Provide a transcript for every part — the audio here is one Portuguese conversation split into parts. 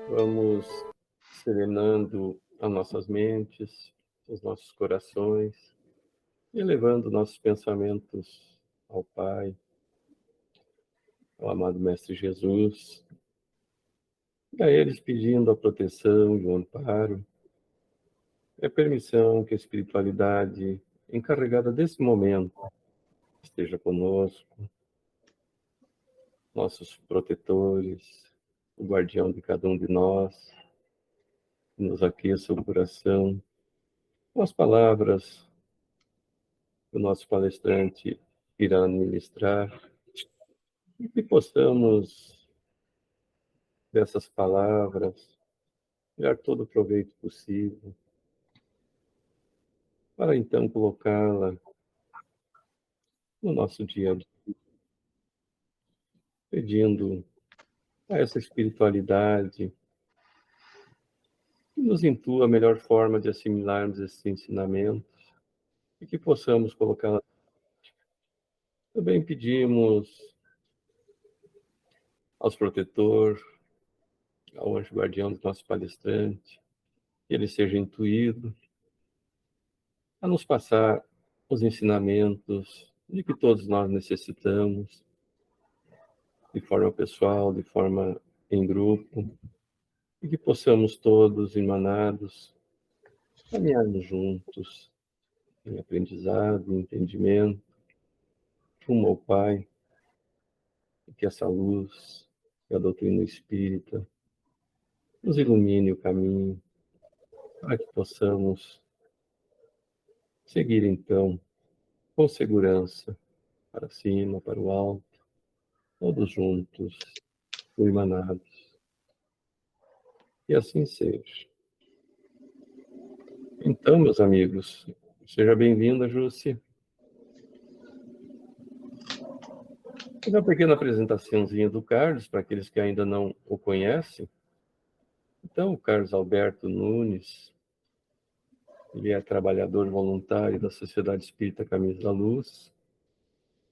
Vamos serenando as nossas mentes, os nossos corações, elevando nossos pensamentos ao Pai, ao amado Mestre Jesus, e a eles pedindo a proteção e o amparo, e a permissão que a espiritualidade encarregada desse momento esteja conosco, nossos protetores, o guardião de cada um de nós, que nos aqueça o coração com as palavras que o nosso palestrante irá ministrar, e que possamos, dessas palavras, tirar todo o proveito possível, para então colocá-la no nosso dia a dia, pedindo a essa espiritualidade que nos intua a melhor forma de assimilarmos esses ensinamentos e que possamos colocá-la. Também pedimos aos protetores, ao anjo guardião do nosso palestrante, que ele seja intuído a nos passar os ensinamentos de que todos nós necessitamos, de forma pessoal, de forma em grupo, e que possamos todos, emanados, caminharmos juntos em aprendizado, em entendimento, rumo ao Pai, e que essa luz, que a doutrina espírita, nos ilumine o caminho, para que possamos seguir então com segurança para cima, para o alto, todos juntos, irmanados. E assim seja. Então, meus amigos, seja bem-vinda, Jússi. Uma pequena apresentaçãozinha do Carlos, para aqueles que ainda não o conhecem. Então, o Carlos Alberto Nunes, ele é trabalhador voluntário da Sociedade Espírita Caminhos da Luz,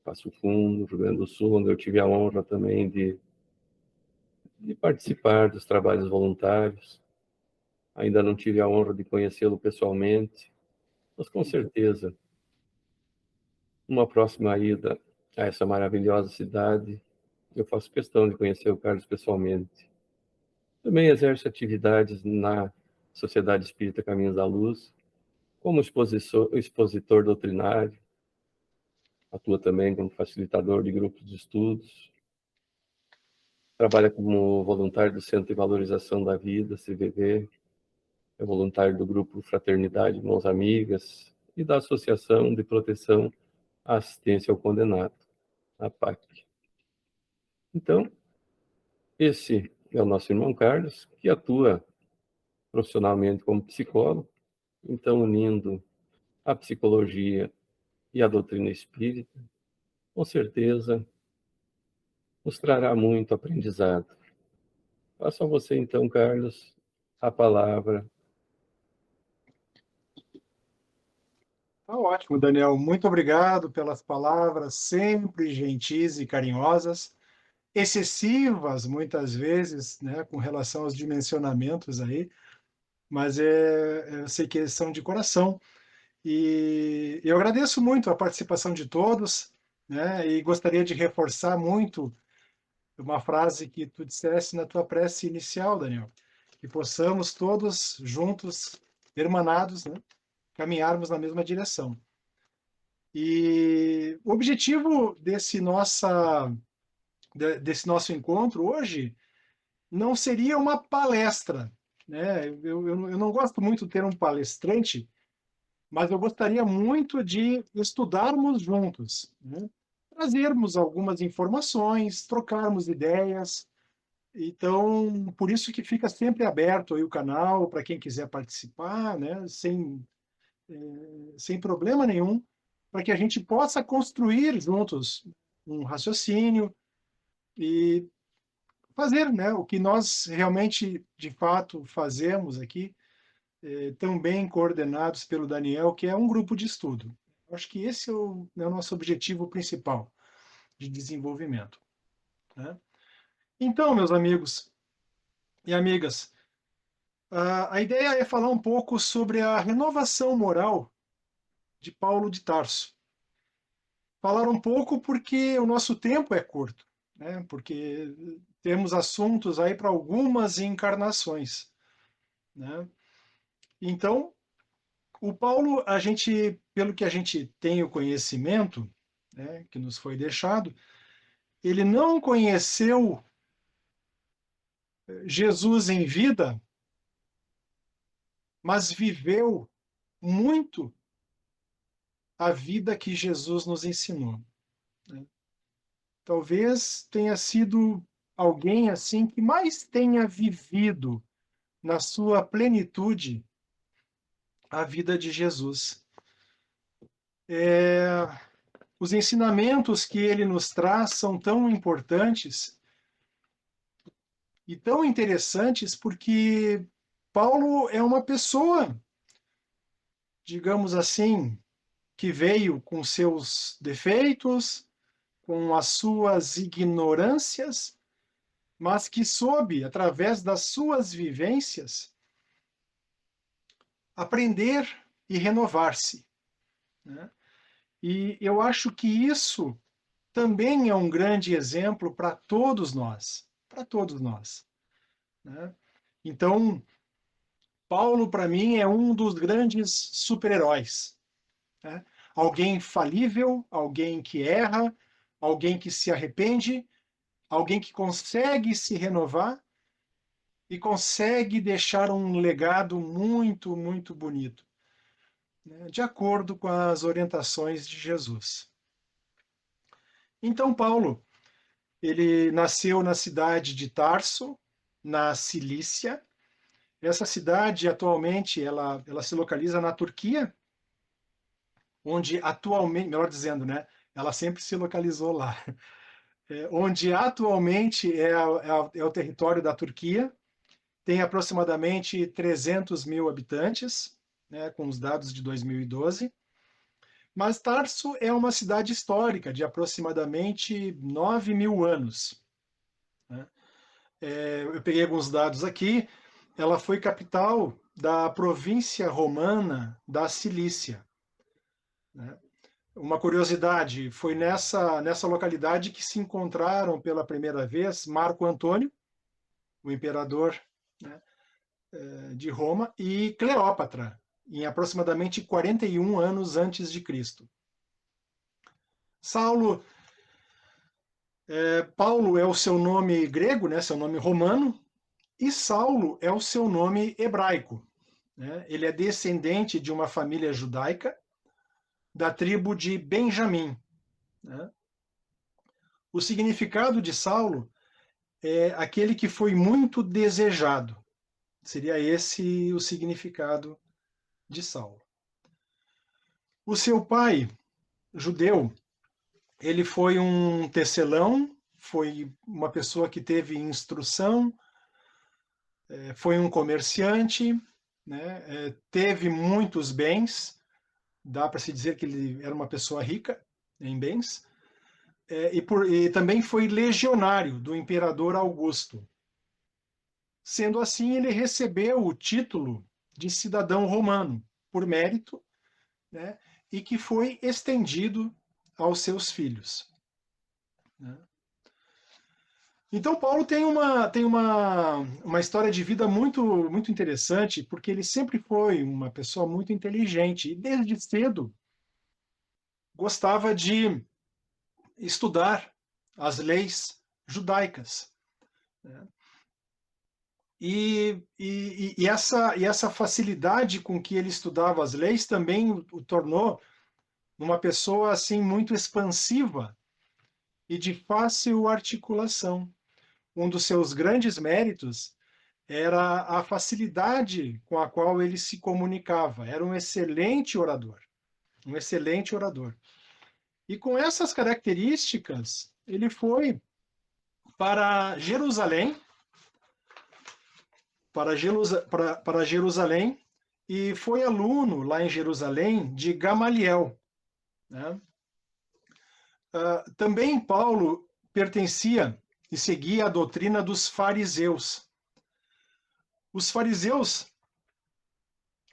Passo Fundo, Rio Grande do Sul, onde eu tive a honra também de participar dos trabalhos voluntários. Ainda não tive a honra de conhecê-lo pessoalmente, mas com certeza, uma próxima ida a essa maravilhosa cidade, eu faço questão de conhecer o Carlos pessoalmente. Também exerce atividades na Sociedade Espírita Caminhos da Luz, como expositor doutrinário, atua também como facilitador de grupos de estudos, trabalha como voluntário do Centro de Valorização da Vida, CVV, é voluntário do grupo Fraternidade Mãos Amigas e da Associação de Proteção à Assistência ao Condenado, a PAC. Então, esse é o nosso irmão Carlos, que atua profissionalmente como psicólogo, então unindo a psicologia e a doutrina espírita, com certeza nos trará muito aprendizado. Faça você então, Carlos, a palavra. Tá ótimo, Daniel. Muito obrigado pelas palavras sempre gentis e carinhosas, excessivas muitas vezes, né, com relação aos dimensionamentos aí, mas eu sei que eles são de coração. E eu agradeço muito a participação de todos, né, e gostaria de reforçar muito uma frase que tu disseste na tua prece inicial, Daniel, que possamos todos juntos, hermanados, né, caminharmos na mesma direção. E o objetivo desse nosso encontro hoje não seria uma palestra, né? Eu não gosto muito de ter um palestrante, mas eu gostaria muito de estudarmos juntos, né? Trazermos algumas informações, trocarmos ideias. Então, por isso que fica sempre aberto aí o canal para quem quiser participar, né? Sem problema nenhum, para que a gente possa construir juntos um raciocínio e fazer, né, o que nós realmente, de fato, fazemos aqui, tão bem coordenados pelo Daniel, que é um grupo de estudo. Acho que esse é o nosso objetivo principal de desenvolvimento, né? Então, meus amigos, e amigas, a ideia é falar um pouco sobre a renovação moral de Paulo de Tarso. Falar um pouco porque o nosso tempo é curto, né? Porque temos assuntos aí para algumas encarnações, né? Então, o Paulo, a gente, pelo que a gente tem o conhecimento, né, que nos foi deixado, ele não conheceu Jesus em vida, mas viveu muito a vida que Jesus nos ensinou, né? Talvez tenha sido alguém assim que mais tenha vivido na sua plenitude a vida de Jesus. Os ensinamentos que ele nos traz são tão importantes e tão interessantes porque Paulo é uma pessoa, digamos assim, que veio com seus defeitos, com as suas ignorâncias, mas que soube, através das suas vivências, aprender e renovar-se, né? E eu acho que isso também é um grande exemplo para todos nós, né? Então, Paulo, para mim, é um dos grandes super-heróis, né? Alguém falível, alguém que erra, alguém que se arrepende, alguém que consegue se renovar e consegue deixar um legado muito, muito bonito, né, de acordo com as orientações de Jesus. Então, Paulo, ele nasceu na cidade de Tarso, na Cilícia. Essa cidade, atualmente, ela se localiza na Turquia, onde atualmente, melhor dizendo, né, ela sempre se localizou lá, onde atualmente é o território da Turquia, tem aproximadamente 300 mil habitantes, né, com os dados de 2012. Mas Tarso é uma cidade histórica de aproximadamente 9 mil anos, né? Eu peguei alguns dados aqui. Ela foi capital da província romana da Cilícia, né? Uma curiosidade, foi nessa localidade que se encontraram pela primeira vez Marco Antônio, o imperador, né, de Roma, e Cleópatra, em aproximadamente 41 anos antes de Cristo. Saulo, Paulo é o seu nome grego, né, seu nome romano, e Saulo é o seu nome hebraico, né? Ele é descendente de uma família judaica da tribo de Benjamim, né? O significado de Saulo é aquele que foi muito desejado. Seria esse o significado de Saulo. O seu pai, judeu, ele foi um tecelão, foi uma pessoa que teve instrução, foi um comerciante, né? Teve muitos bens, dá para se dizer que ele era uma pessoa rica em bens, e também foi legionário do imperador Augusto. Sendo assim, ele recebeu o título de cidadão romano por mérito, né? E que foi estendido aos seus filhos, né? Então, Paulo tem uma história de vida muito, muito interessante, porque ele sempre foi uma pessoa muito inteligente e, desde cedo, gostava de estudar as leis judaicas, né? E essa facilidade com que ele estudava as leis também o tornou uma pessoa assim muito expansiva e de fácil articulação. Um dos seus grandes méritos era a facilidade com a qual ele se comunicava. Era um excelente orador, um excelente orador. E com essas características, ele foi para Jerusalém, para Jerusalém, e foi aluno lá em Jerusalém de Gamaliel, né? Também Paulo pertencia e seguia a doutrina dos fariseus. Os fariseus,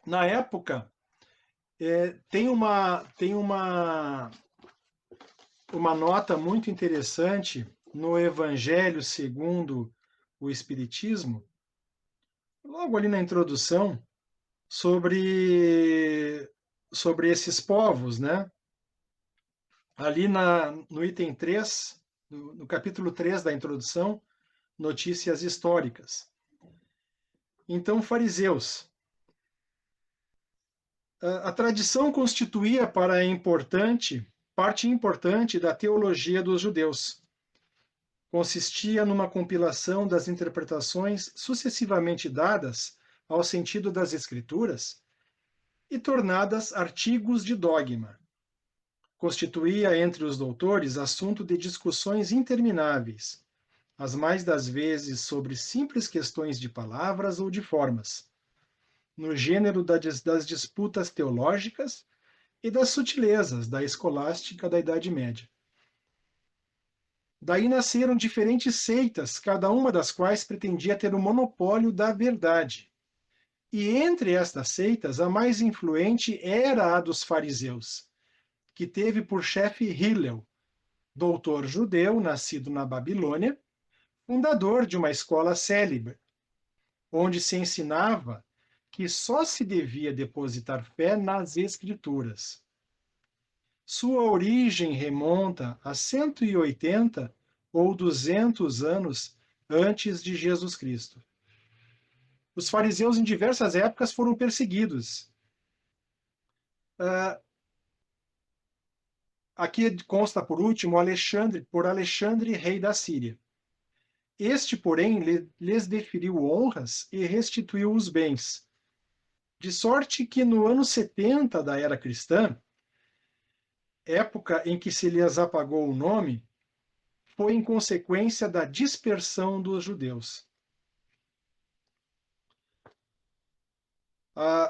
na época, tem uma nota muito interessante no Evangelho segundo o Espiritismo, logo ali na introdução, sobre esses povos, né? Ali no item 3, no capítulo 3 da introdução, notícias históricas. Então, fariseus. A tradição constituía parte importante da teologia dos judeus. Consistia numa compilação das interpretações sucessivamente dadas ao sentido das Escrituras e tornadas artigos de dogma. Constituía entre os doutores assunto de discussões intermináveis, as mais das vezes sobre simples questões de palavras ou de formas, no gênero das disputas teológicas e das sutilezas da escolástica da Idade Média. Daí nasceram diferentes seitas, cada uma das quais pretendia ter o monopólio da verdade. E entre estas seitas, a mais influente era a dos fariseus, que teve por chefe Hillel, doutor judeu nascido na Babilônia, fundador de uma escola célebre, onde se ensinava que só se devia depositar fé nas Escrituras. Sua origem remonta a 180 ou 200 anos antes de Jesus Cristo. Os fariseus, em diversas épocas, foram perseguidos. Aqui consta, por último, por Alexandre, rei da Síria. Este, porém, lhes deferiu honras e restituiu os bens. De sorte que no ano 70 da era cristã, época em que se lhes apagou o nome, foi em consequência da dispersão dos judeus.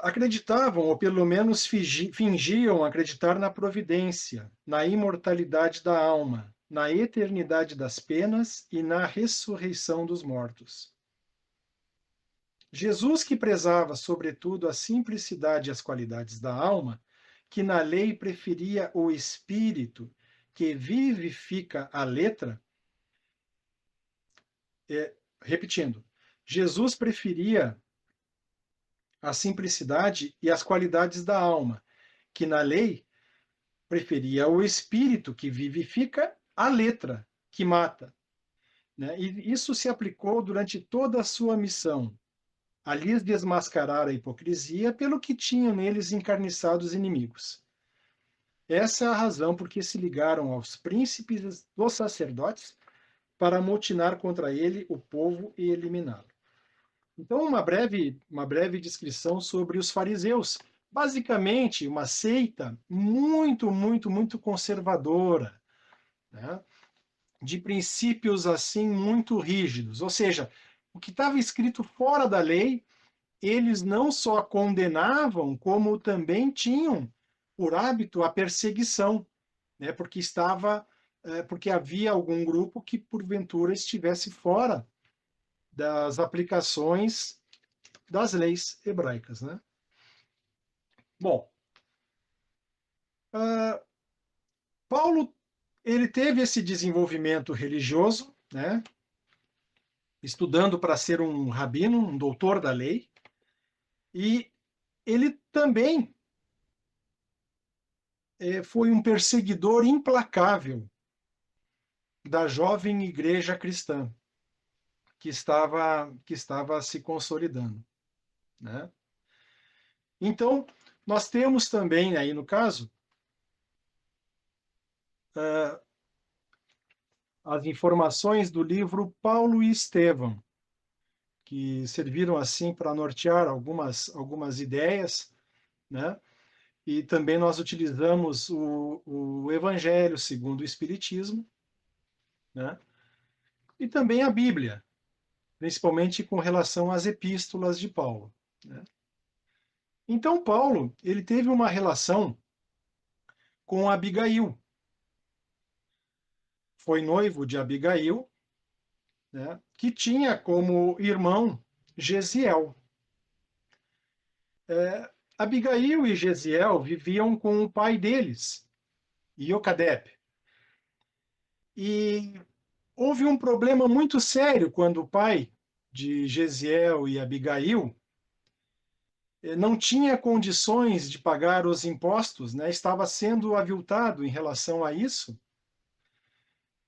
Acreditavam, ou pelo menos fingiam acreditar na providência, na imortalidade da alma, na eternidade das penas e na ressurreição dos mortos. Jesus, que prezava sobretudo a simplicidade e as qualidades da alma, que na lei preferia o espírito, que vivifica a letra, repetindo, Jesus preferia a simplicidade e as qualidades da alma, que na lei preferia o espírito, que vivifica a letra, que mata. Né? E isso se aplicou durante toda a sua missão, a lhes desmascarar a hipocrisia pelo que tinham neles encarniçados inimigos. Essa é a razão por que se ligaram aos príncipes dos sacerdotes para amotinar contra ele o povo e eliminá-lo. Então, uma breve descrição sobre os fariseus. Basicamente, uma seita muito, muito, muito conservadora, né? De princípios assim muito rígidos. Ou seja, o que estava escrito fora da lei, eles não só condenavam, como também tinham por hábito a perseguição, né? Porque havia algum grupo que porventura estivesse fora das aplicações das leis hebraicas, né? Bom, Paulo, ele teve esse desenvolvimento religioso, né? Estudando para ser um rabino, um doutor da lei, e ele também foi um perseguidor implacável da jovem igreja cristã que estava se consolidando, né? Então, nós temos também aí no caso as informações do livro Paulo e Estevão, que serviram assim para nortear algumas ideias, né? E também nós utilizamos o Evangelho segundo o Espiritismo, né? E também a Bíblia, principalmente com relação às epístolas de Paulo, né? Então, Paulo, ele teve uma relação com Abigail. Foi noivo de Abigail, né? Que tinha como irmão Gesiel. Abigail e Gesiel viviam com o pai deles, Iocadeb. E houve um problema muito sério quando o pai de Gesiel e Abigail não tinha condições de pagar os impostos, né? Estava sendo aviltado em relação a isso,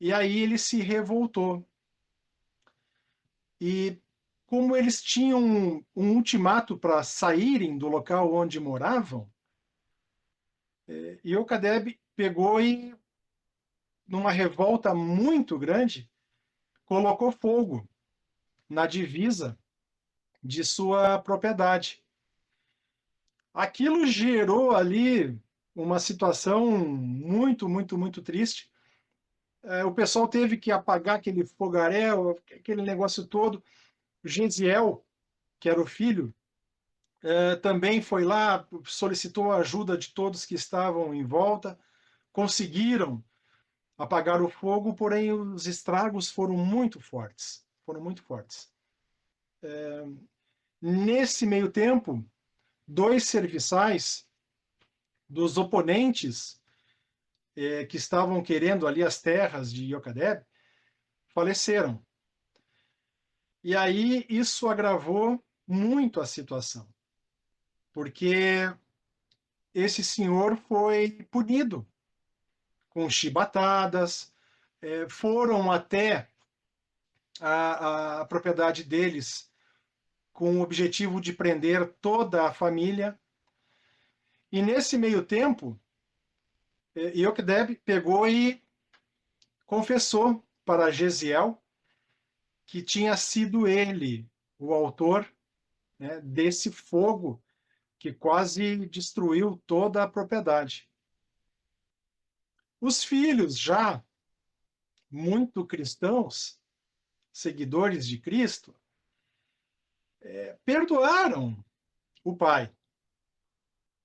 e aí ele se revoltou. E como eles tinham um ultimato para saírem do local onde moravam, Iocadeb pegou e, numa revolta muito grande, colocou fogo na divisa de sua propriedade. Aquilo gerou ali uma situação muito, muito, muito triste. O pessoal teve que apagar aquele fogaréu, aquele negócio todo. Gesiel, que era o filho, também foi lá, solicitou a ajuda de todos que estavam em volta, conseguiram apagar o fogo, porém os estragos foram muito fortes. Foram muito fortes. Nesse meio tempo, 2 serviçais dos oponentes que estavam querendo ali as terras de Iocadeb faleceram. E aí isso agravou muito a situação, porque esse senhor foi punido com chibatadas, foram até a propriedade deles com o objetivo de prender toda a família. E nesse meio tempo, Iocadeb pegou e confessou para Gesiel que tinha sido ele o autor, né, desse fogo que quase destruiu toda a propriedade. Os filhos, já muito cristãos, seguidores de Cristo, perdoaram o pai.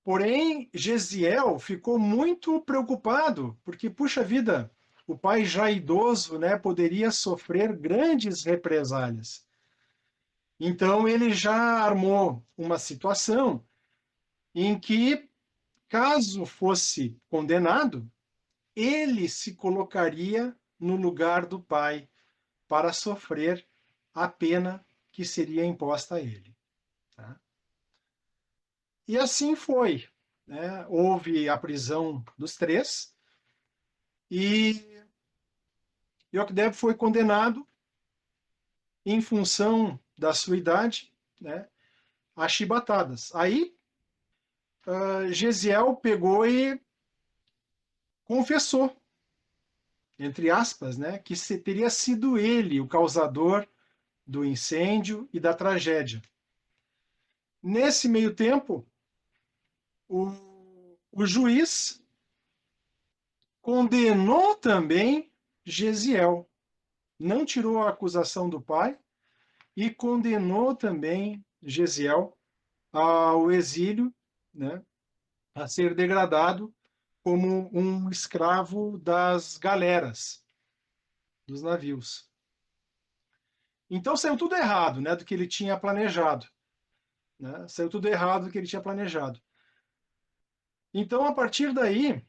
Porém, Gesiel ficou muito preocupado, porque, puxa vida, o pai já idoso, né, poderia sofrer grandes represálias. Então, ele já armou uma situação em que, caso fosse condenado, ele se colocaria no lugar do pai para sofrer a pena que seria imposta a ele. Tá? E assim foi. Né? Houve a prisão dos 3 e Iocadeb foi condenado em função da sua idade, né, a chibatadas. Aí Gesiel pegou e confessou, entre aspas, né, que teria sido ele o causador do incêndio e da tragédia. Nesse meio tempo, o juiz condenou também Gesiel. Não tirou a acusação do pai e condenou também Gesiel ao exílio, né, a ser degradado como um escravo das galeras, dos navios. Então saiu tudo errado, né, do que ele tinha planejado. Né? Saiu tudo errado do que ele tinha planejado. Então, a partir daí,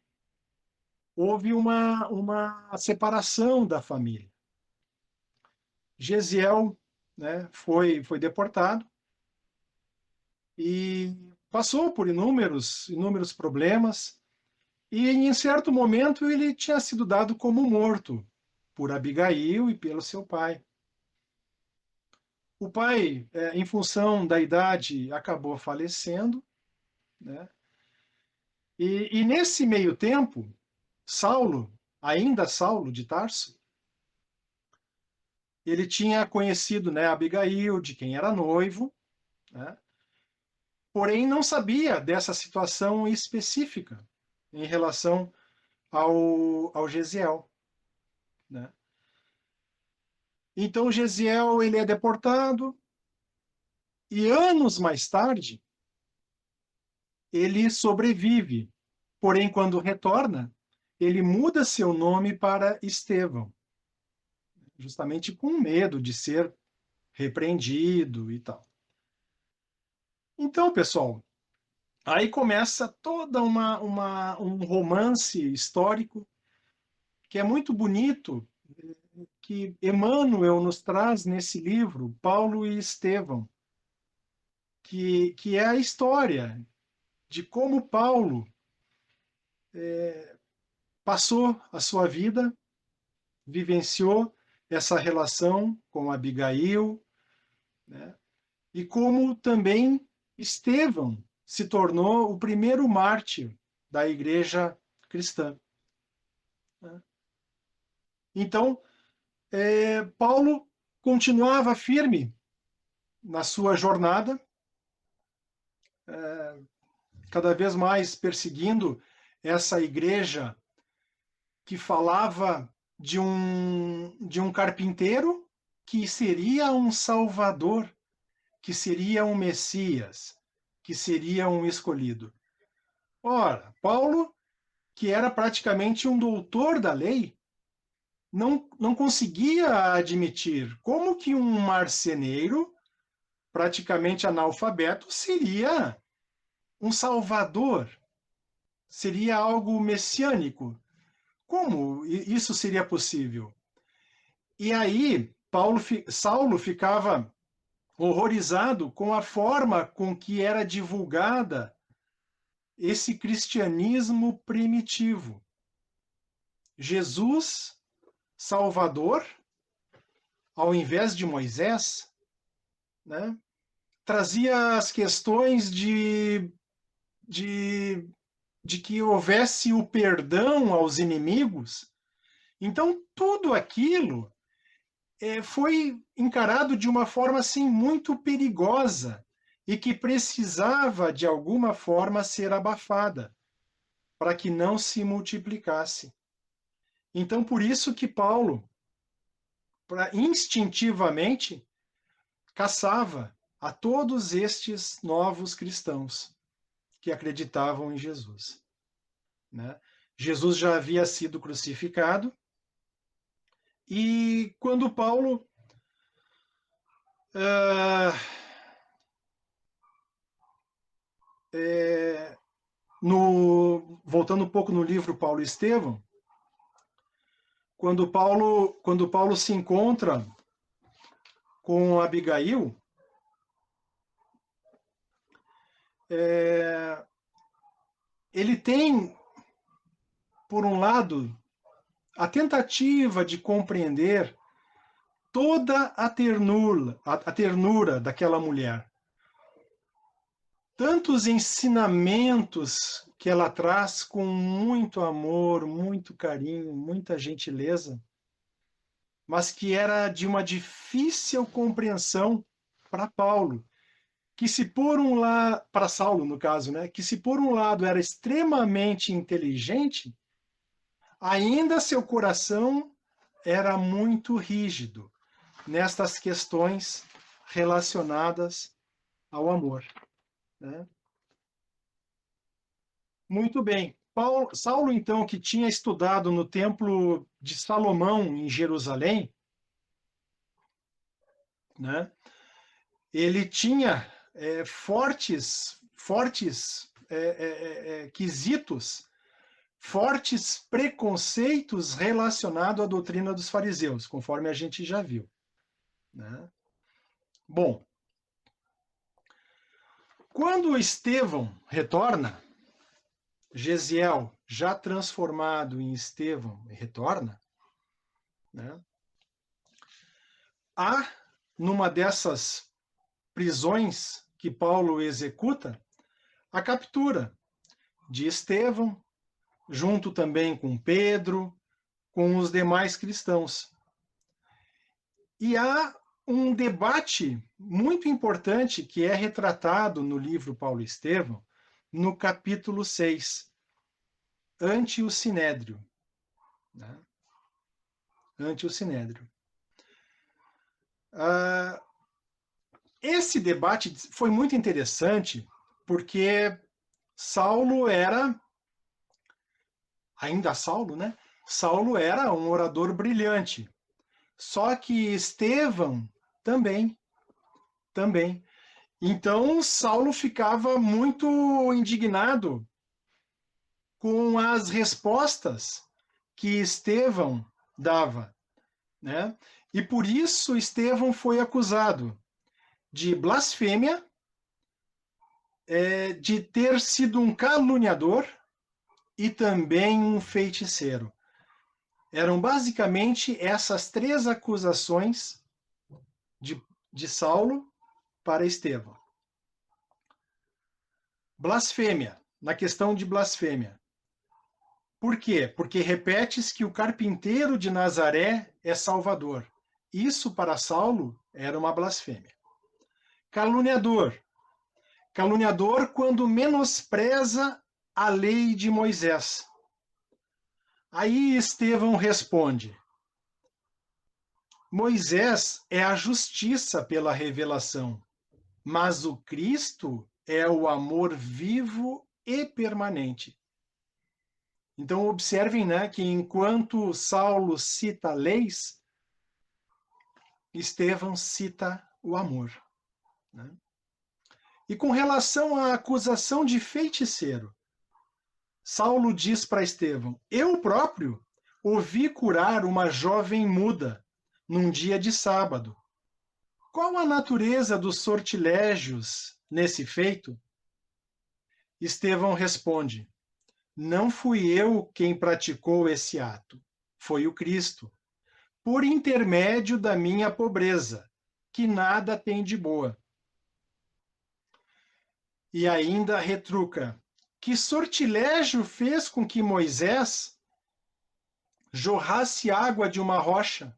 houve uma separação da família. Gesiel, né, foi deportado e passou por inúmeros problemas, e em certo momento ele tinha sido dado como morto por Abigail e pelo seu pai. O pai, em função da idade, acabou falecendo, né? E nesse meio tempo, Saulo, ainda Saulo de Tarso, ele tinha conhecido, né, Abigail, de quem era noivo, né? Porém não sabia dessa situação específica em relação ao Gesiel. Né? Então Gesiel ele é deportado e anos mais tarde ele sobrevive. Porém, quando retorna, ele muda seu nome para Estevão, justamente com medo de ser repreendido e tal. Então, pessoal, aí começa toda um romance histórico que é muito bonito, que Emmanuel nos traz nesse livro, Paulo e Estevão, que é a história de como Paulo passou a sua vida, vivenciou essa relação com Abigail, né? E como também Estevão se tornou o primeiro mártir da igreja cristã. Então, Paulo continuava firme na sua jornada, cada vez mais perseguindo essa igreja que falava de um carpinteiro que seria um salvador, que seria um Messias, que seria um escolhido. Ora, Paulo, que era praticamente um doutor da lei, não conseguia admitir como que um marceneiro, praticamente analfabeto, seria um salvador, seria algo messiânico. Como isso seria possível? E aí, Saulo ficava horrorizado com a forma com que era divulgada esse cristianismo primitivo. Jesus, Salvador, ao invés de Moisés, né, trazia as questões de que houvesse o perdão aos inimigos. Então, tudo aquilo foi encarado de uma forma assim muito perigosa e que precisava de alguma forma ser abafada para que não se multiplicasse. Então, por isso que Paulo, instintivamente, caçava a todos estes novos cristãos que acreditavam em Jesus, né? Jesus já havia sido crucificado e quando Paulo voltando um pouco no livro Paulo e Estevão, quando Paulo se encontra com Abigail, ele tem, por um lado, a tentativa de compreender toda a ternura daquela mulher. Tantos ensinamentos que ela traz com muito amor, muito carinho, muita gentileza, mas que era de uma difícil compreensão para Paulo, que se por um lado, para Saulo no caso, né, que se por um lado era extremamente inteligente, ainda seu coração era muito rígido nestas questões relacionadas ao amor, né? Muito bem. Saulo, então, que tinha estudado no Templo de Salomão, em Jerusalém, né? Ele tinha fortes quesitos, fortes preconceitos relacionados à doutrina dos fariseus, conforme a gente já viu, né? Bom, quando Estevão retorna, Gesiel, já transformado em Estevão, retorna, né? Há, numa dessas prisões que Paulo executa, a captura de Estevão, junto também com Pedro, com os demais cristãos. E há um debate muito importante que é retratado no livro Paulo e Estevão, no capítulo 6, ante o Sinédrio, né? Ante o Sinédrio. Esse debate foi muito interessante porque Saulo era, ainda Saulo, né? Saulo era um orador brilhante. Só que Estevão também. Também. Então, Saulo ficava muito indignado com as respostas que Estevão dava, né? E por isso Estevão foi acusado de blasfêmia, de ter sido um caluniador e também um feiticeiro. Eram basicamente essas 3 acusações de Saulo para Estevão. Blasfêmia, na questão de blasfêmia. Por quê? Porque repetes que o carpinteiro de Nazaré é Salvador. Isso para Saulo era uma blasfêmia. Caluniador. Caluniador quando menospreza a lei de Moisés. Aí Estevão responde: Moisés é a justiça pela revelação, mas o Cristo é o amor vivo e permanente. Então observem, né, que enquanto Saulo cita leis, Estevão cita o amor, né? E com relação à acusação de feiticeiro, Saulo diz para Estevão: eu próprio ouvi curar uma jovem muda num dia de sábado. Qual a natureza dos sortilégios nesse feito? Estevão responde: não fui eu quem praticou esse ato, foi o Cristo, por intermédio da minha pobreza, que nada tem de boa. E ainda retruca: que sortilégio fez com que Moisés jorrasse água de uma rocha?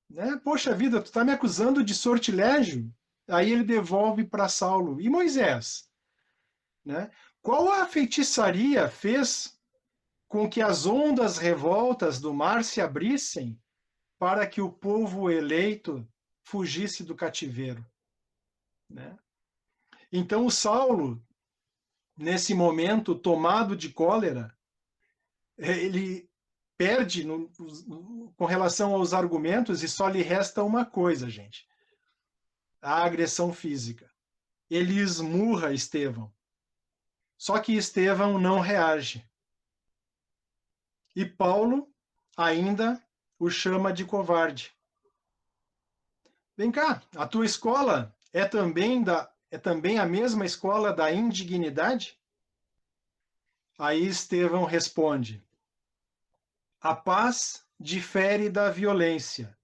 Né? Poxa vida, tu está me acusando de sortilégio? Aí ele devolve para Saulo: e Moisés? Né? Qual a feitiçaria fez com que as ondas revoltas do mar se abrissem para que o povo eleito fugisse do cativeiro? Né? Então o Saulo, nesse momento, tomado de cólera, ele perde com relação aos argumentos e só lhe resta uma coisa, gente: a agressão física. Ele esmurra Estevão. Só que Estevão não reage. E Paulo ainda o chama de covarde. Vem cá, a tua escola é também a mesma escola da indignidade? Aí Estevão responde: a paz difere da violência,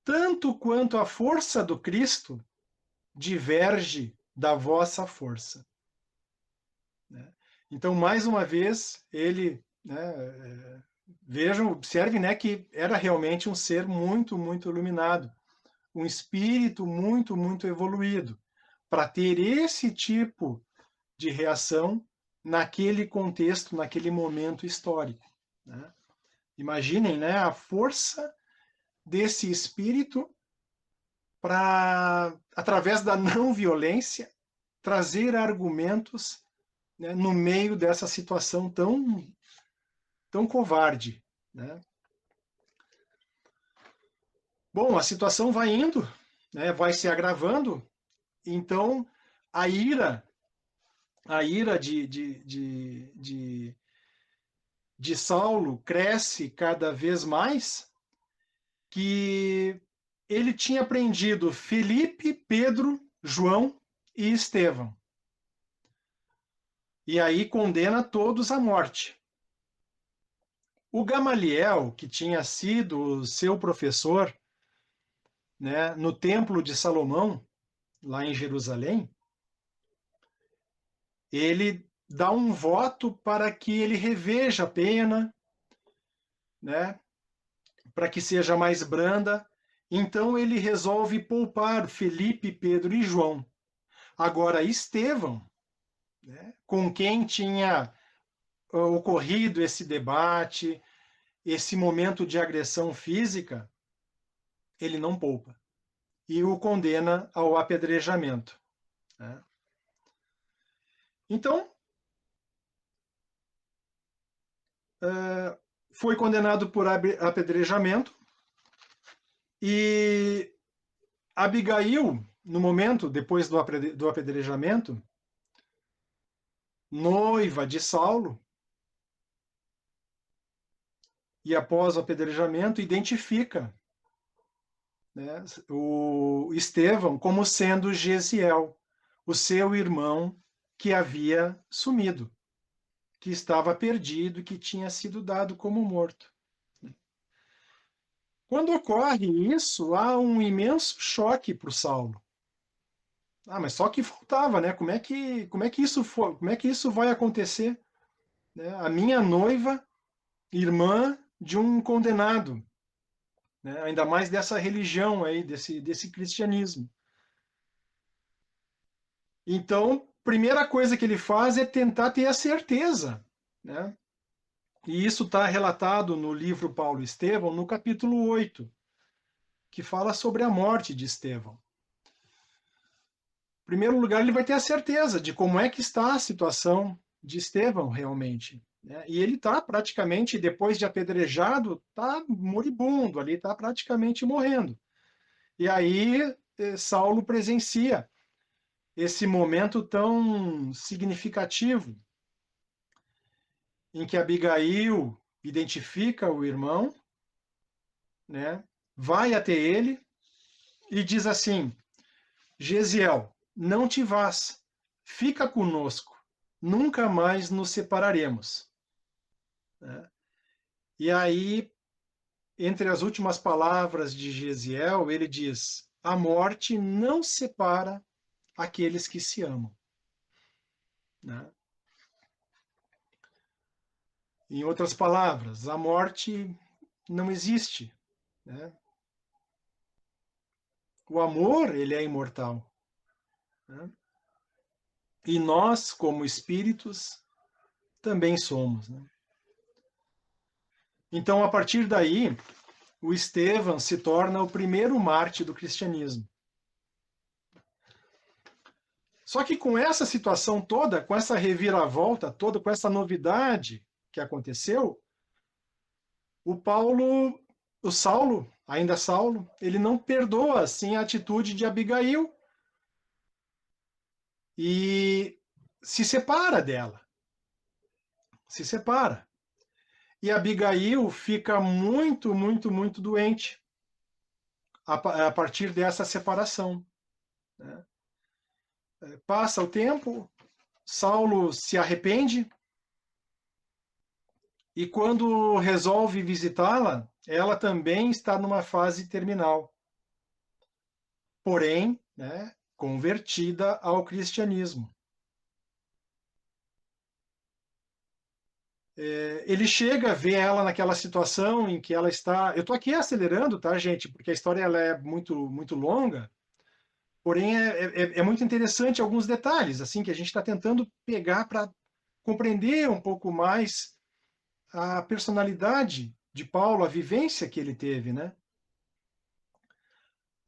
tanto quanto a força do Cristo diverge da vossa força. Então, mais uma vez, ele, né, vejam, observem, né, que era realmente um ser muito, muito iluminado, um espírito muito, muito evoluído, para ter esse tipo de reação naquele contexto, naquele momento histórico. Né? Imaginem, né, a força desse espírito para, através da não violência, trazer argumentos, né, no meio dessa situação tão covarde. Né? Bom, a situação vai indo, né, vai se agravando, então a ira de Saulo cresce cada vez mais, que ele tinha prendido Felipe, Pedro, João e Estevão. E aí condena todos à morte. O Gamaliel, que tinha sido seu professor, né, no Templo de Salomão, lá em Jerusalém, ele dá um voto para que ele reveja a pena, né, para que seja mais branda. Então ele resolve poupar Felipe, Pedro e João. Agora, Estevão, né, com quem tinha ocorrido esse debate, esse momento de agressão física, ele não poupa e o condena ao apedrejamento. Né? Então, foi condenado por apedrejamento e Abigail, no momento, depois do apedrejamento, noiva de Saulo, e após o apedrejamento, identifica, né, o Estevão como sendo Gesiel, o seu irmão que havia sumido, que estava perdido, que tinha sido dado como morto. Quando ocorre isso, há um imenso choque para o Saulo. Mas só que faltava, né? Como é que isso foi? Como é que isso vai acontecer? Né? A minha noiva, irmã de um condenado, né? Ainda mais dessa religião aí, desse cristianismo. Então, primeira coisa que ele faz é tentar ter a certeza, né? E isso está relatado no livro Paulo e Estevão, no capítulo 8, que fala sobre a morte de Estevão. Em primeiro lugar, ele vai ter a certeza de como é que está a situação de Estevão realmente. Né? E ele está praticamente, depois de apedrejado, está moribundo ali, está praticamente morrendo. E aí Saulo presencia esse momento tão significativo em que Abigail identifica o irmão, né? Vai até ele e diz assim: Gesiel, não te vás, fica conosco, nunca mais nos separaremos. E aí, entre as últimas palavras de Gesiel, ele diz: a morte não separa aqueles que se amam. Né? Em outras palavras, a morte não existe. Né? O amor, ele é imortal. Né? E nós, como espíritos, também somos. Né? Então, a partir daí, o Estevão se torna o primeiro mártir do cristianismo. Só que com essa situação toda, com essa reviravolta toda, com essa novidade que aconteceu, o Saulo, ainda Saulo, ele não perdoa assim a atitude de Abigail e se separa dela. Se separa. E Abigail fica muito, muito, muito doente a partir dessa separação. Né? Passa o tempo, Saulo se arrepende e quando resolve visitá-la, ela também está numa fase terminal. Porém, né, convertida ao cristianismo. Ele chega a ver ela naquela situação em que ela está... Eu estou aqui acelerando, tá, gente? Porque a história ela é muito, muito longa, porém é muito interessante alguns detalhes, assim, que a gente está tentando pegar para compreender um pouco mais a personalidade de Paulo, a vivência que ele teve, né?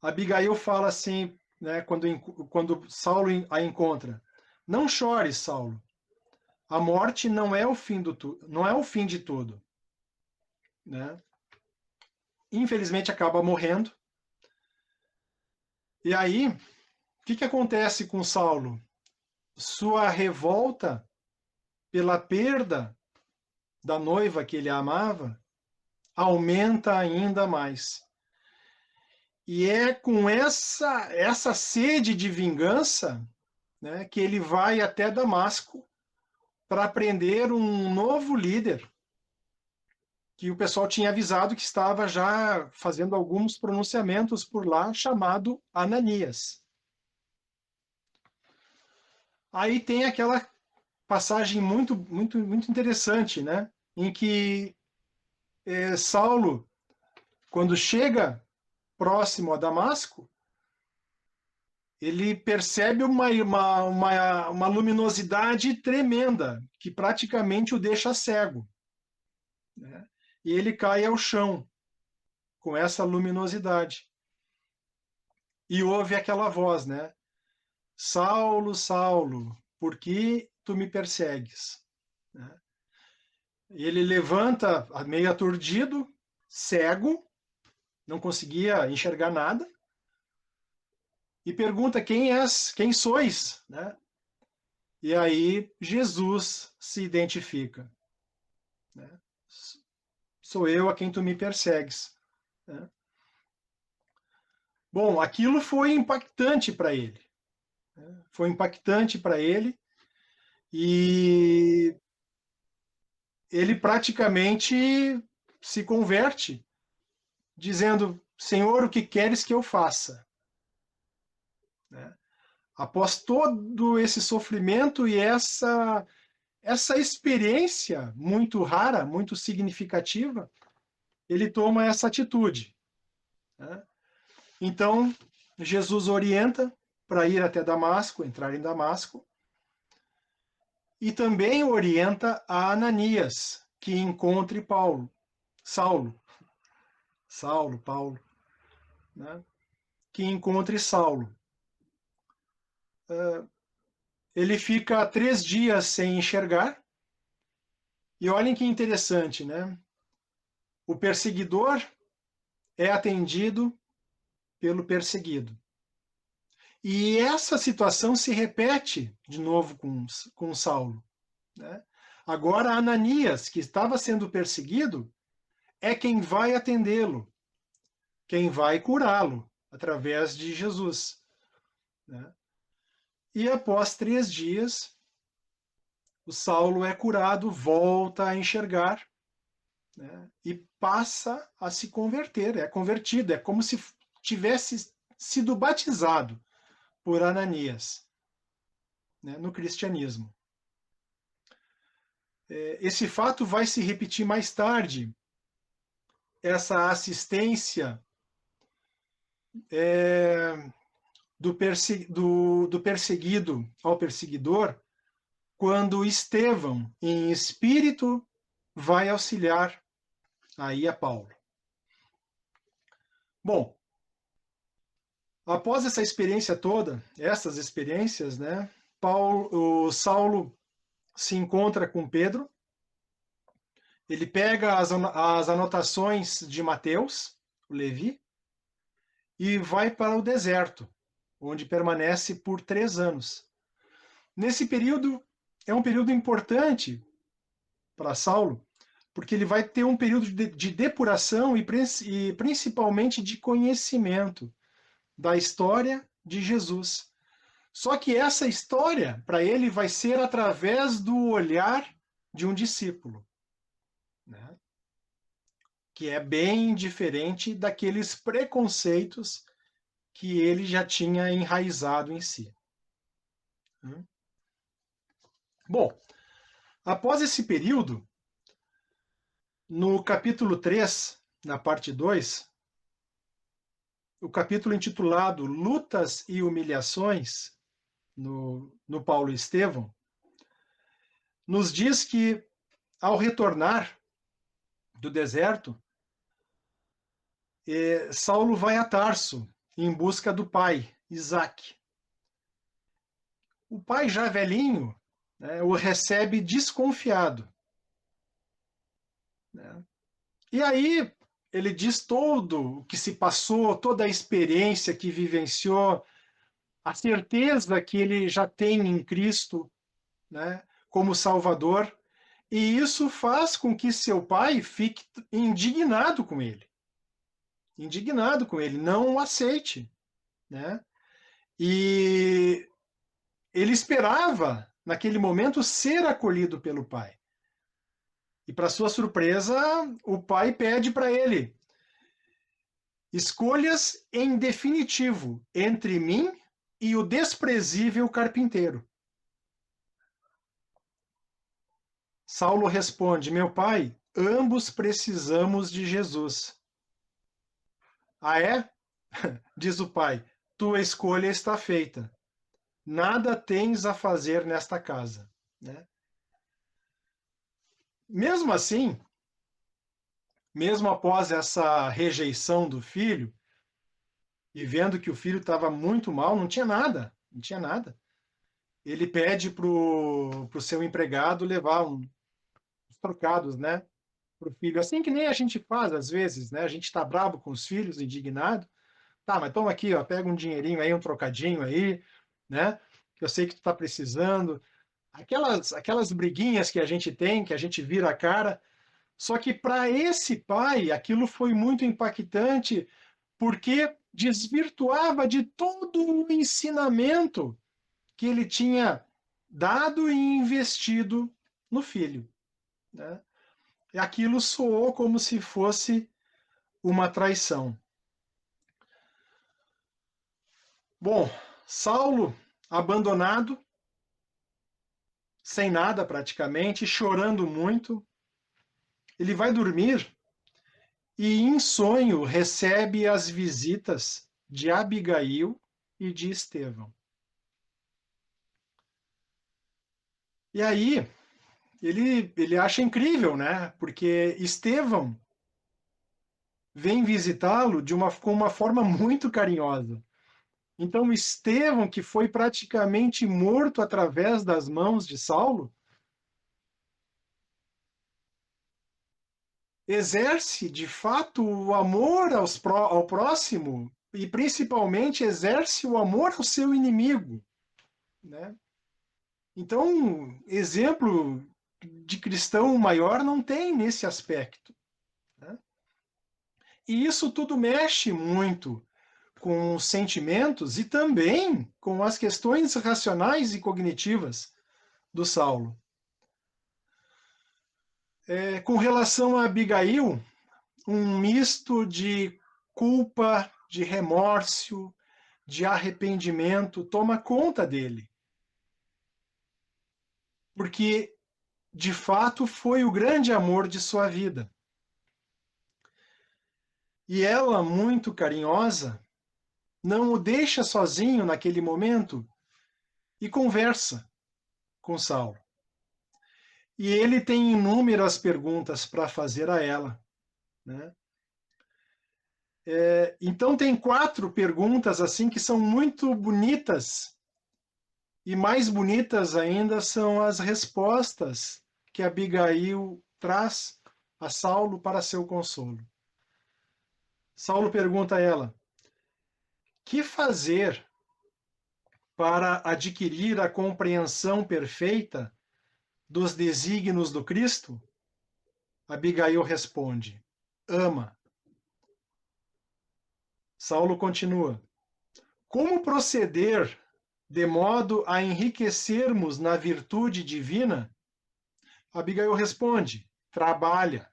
Abigail fala assim, né, quando Saulo a encontra: não chores, Saulo. A morte não é o fim não é o fim de tudo, né? Infelizmente acaba morrendo. E aí, o que acontece com Saulo? Sua revolta pela perda da noiva que ele amava aumenta ainda mais. E é com essa sede de vingança, né, que ele vai até Damasco para prender um novo líder que o pessoal tinha avisado que estava já fazendo alguns pronunciamentos por lá, chamado Ananias. Aí tem aquela passagem muito, muito, muito interessante, né? Em que Saulo, quando chega próximo a Damasco, ele percebe uma luminosidade tremenda, que praticamente o deixa cego. Né? E ele cai ao chão com essa luminosidade. E ouve aquela voz, né? Saulo, Saulo, por que tu me persegues? Né? Ele levanta, meio aturdido, cego, não conseguia enxergar nada, e pergunta: quem sois? Né? E aí Jesus se identifica. Né? Sou eu a quem tu me persegues. Né? Bom, aquilo foi impactante para ele. Né? Foi impactante para ele e ele praticamente se converte, dizendo: Senhor, o que queres que eu faça? Né? Após todo esse sofrimento e essa experiência muito rara, muito significativa, ele toma essa atitude. Né? Então, Jesus orienta para ir até Damasco, entrar em Damasco, e também orienta a Ananias que encontre Saulo, Paulo, né? Que encontre Saulo. Ele fica 3 dias sem enxergar, e olhem que interessante, né? O perseguidor é atendido pelo perseguido. E essa situação se repete de novo com Saulo. Né? Agora, Ananias, que estava sendo perseguido, é quem vai atendê-lo, quem vai curá-lo através de Jesus. Né? E após 3 dias, o Saulo é curado, volta a enxergar, né? E passa a se converter, é convertido, é como se tivesse sido batizado por Ananias, né, no cristianismo. Esse fato vai se repetir mais tarde, essa assistência do perseguido ao perseguidor, quando Estevão, em espírito, vai auxiliar aí a Paulo. Bom, após essa experiência toda, essas experiências, né, Saulo se encontra com Pedro, ele pega as anotações de Mateus, o Levi, e vai para o deserto, onde permanece por 3 anos. Nesse período, é um período importante para Saulo, porque ele vai ter um período de depuração e principalmente de conhecimento da história de Jesus. Só que essa história, para ele, vai ser através do olhar de um discípulo, né? Que é bem diferente daqueles preconceitos que ele já tinha enraizado em si. Bom, após esse período, no capítulo 3, na parte 2, o capítulo intitulado Lutas e Humilhações, no Paulo e Estevão, nos diz que, ao retornar do deserto, Saulo vai a Tarso em busca do pai, Isaque. O pai, já velhinho, né, o recebe desconfiado. Né? E aí ele diz todo o que se passou, toda a experiência que vivenciou, a certeza que ele já tem em Cristo, né, como Salvador, e isso faz com que seu pai fique indignado com ele. Indignado com ele, não o aceite. Né? E ele esperava, naquele momento, ser acolhido pelo pai. E, para sua surpresa, o pai pede para ele: escolhas em definitivo entre mim e o desprezível carpinteiro. Saulo responde: meu pai, ambos precisamos de Jesus. Ah, é? Diz o pai: tua escolha está feita. Nada tens a fazer nesta casa. Né? Mesmo assim, mesmo após essa rejeição do filho, e vendo que o filho estava muito mal, não tinha nada, ele pede para o seu empregado levar uns trocados, né, para o filho. Assim que nem a gente faz às vezes, né? A gente está bravo com os filhos, indignado, Tá, mas toma aqui, ó, pega um dinheirinho aí, um trocadinho aí, né? Que eu sei que tu tá precisando. Aquelas briguinhas que a gente tem, que a gente vira a cara. Só que para esse pai, aquilo foi muito impactante, porque desvirtuava de todo o ensinamento que ele tinha dado e investido no filho, né? E aquilo soou como se fosse uma traição. Bom, Saulo, abandonado, sem nada praticamente, chorando muito, ele vai dormir e, em sonho, recebe as visitas de Abigail e de Estevão. E aí, ele acha incrível, né? Porque Estevão vem visitá-lo com uma forma muito carinhosa. Então, Estevão, que foi praticamente morto através das mãos de Saulo, exerce de fato o amor ao próximo e principalmente exerce o amor ao seu inimigo, né? Então, exemplo de cristão maior não tem nesse aspecto, né? E isso tudo mexe muito com os sentimentos e também com as questões racionais e cognitivas do Saulo. Com relação a Abigail, um misto de culpa, de remorso, de arrependimento toma conta dele. Porque, de fato, foi o grande amor de sua vida. E ela, muito carinhosa, não o deixa sozinho naquele momento e conversa com Saulo. E ele tem inúmeras perguntas para fazer a ela, né? Então tem 4 perguntas assim que são muito bonitas, e mais bonitas ainda são as respostas que Abigail traz a Saulo para seu consolo. Saulo pergunta a ela: que fazer para adquirir a compreensão perfeita dos desígnios do Cristo? Abigail responde: ama. Saulo continua: como proceder de modo a enriquecermos na virtude divina? Abigail responde: trabalha.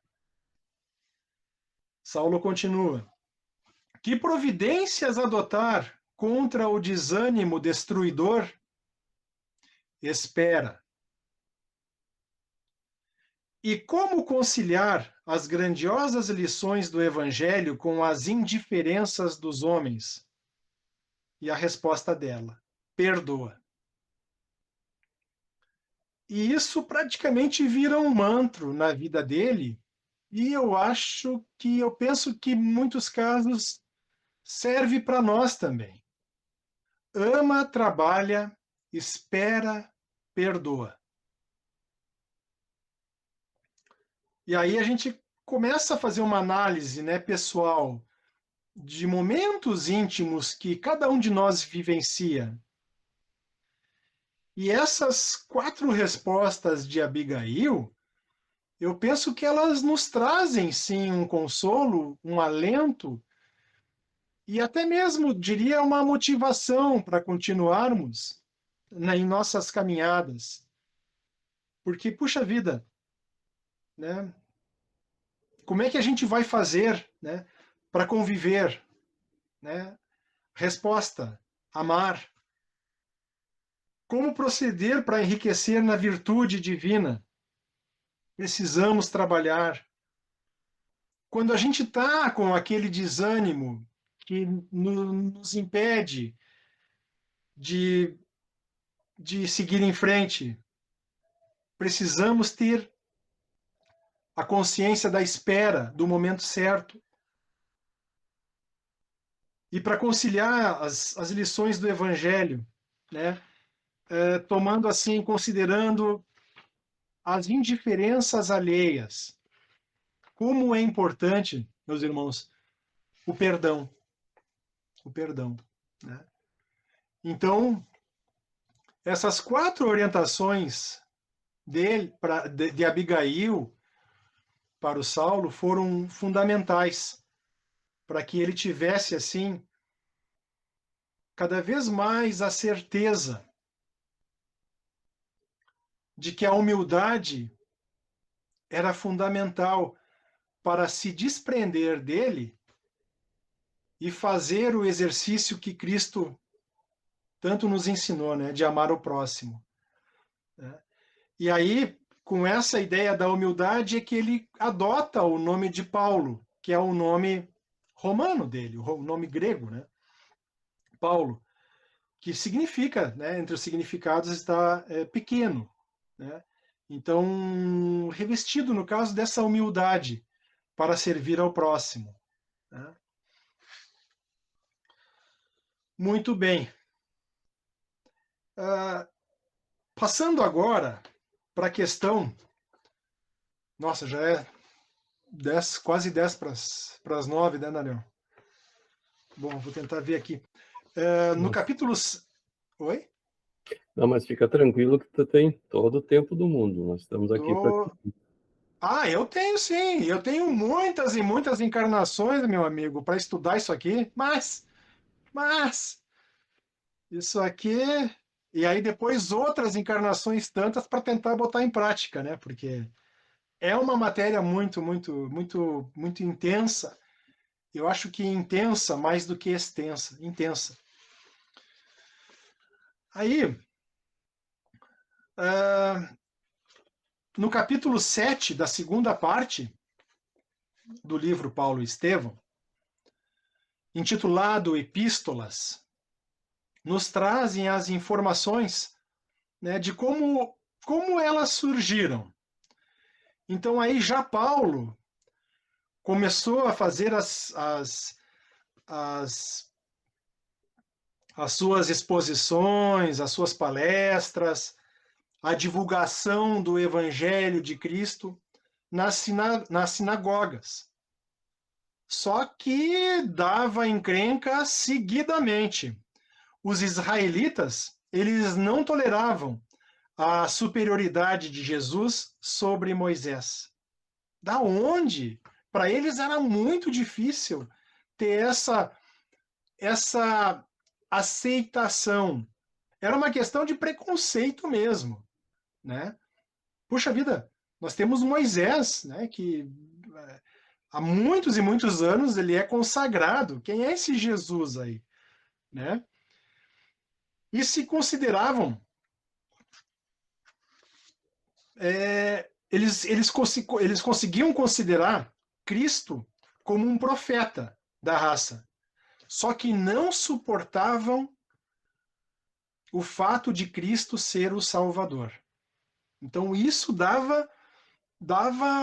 Saulo continua: que providências adotar contra o desânimo destruidor? Espera. E como conciliar as grandiosas lições do Evangelho com as indiferenças dos homens? E a resposta dela: perdoa. E isso praticamente vira um mantra na vida dele, e eu penso que em muitos casos serve para nós também. Ama, trabalha, espera, perdoa. E aí a gente começa a fazer uma análise, né, pessoal, de momentos íntimos que cada um de nós vivencia. E essas 4 respostas de Abigail, eu penso que elas nos trazem, sim, um consolo, um alento, e até mesmo, diria, uma motivação para continuarmos, né, em nossas caminhadas. Porque, puxa vida, né, como é que a gente vai fazer, né, para conviver, né? Resposta: amar. Como proceder para enriquecer na virtude divina? Precisamos trabalhar. Quando a gente está com aquele desânimo que nos impede de, de seguir em frente, precisamos ter a consciência da espera, do momento certo. E para conciliar as lições do Evangelho, né? Tomando assim, considerando as indiferenças alheias. Como é importante, meus irmãos, o perdão. o perdão, né? Então, essas 4 orientações dele, de Abigail para o Saulo foram fundamentais para que ele tivesse, assim, cada vez mais a certeza de que a humildade era fundamental para se desprender dele e fazer o exercício que Cristo tanto nos ensinou, né, de amar o próximo, né? E aí, com essa ideia da humildade, é que ele adota o nome de Paulo, que é o nome romano dele, o nome grego, né? Paulo, que significa, né, entre os significados está pequeno, né? Então, revestido, no caso, dessa humildade para servir ao próximo, né? Muito bem. Passando agora para a questão... Nossa, já é 10, quase 10 para as 9, né, Daniel? Bom, vou tentar ver aqui. No capítulo... Oi? Não, mas fica tranquilo que tu tem todo o tempo do mundo. Nós estamos aqui para... Eu tenho sim. Eu tenho muitas e muitas encarnações, meu amigo, para estudar isso aqui. Mas, isso aqui... E aí depois outras encarnações tantas para tentar botar em prática, né? Porque é uma matéria muito, muito, muito, muito intensa. Eu acho que intensa mais do que extensa. Intensa. Aí, no capítulo 7 da segunda parte do livro Paulo e Estevão, intitulado Epístolas, nos trazem as informações, né, de como elas surgiram. Então aí já Paulo começou a fazer as suas exposições, as suas palestras, a divulgação do Evangelho de Cristo nas sinagogas. Só que dava encrenca seguidamente. Os israelitas, eles não toleravam a superioridade de Jesus sobre Moisés. Da onde? Para eles era muito difícil ter essa aceitação. Era uma questão de preconceito mesmo, né? Puxa vida, nós temos Moisés, né, que há muitos e muitos anos ele é consagrado. Quem é esse Jesus aí, né? E se consideravam eles conseguiam considerar Cristo como um profeta da raça, só que não suportavam o fato de Cristo ser o Salvador. Então isso dava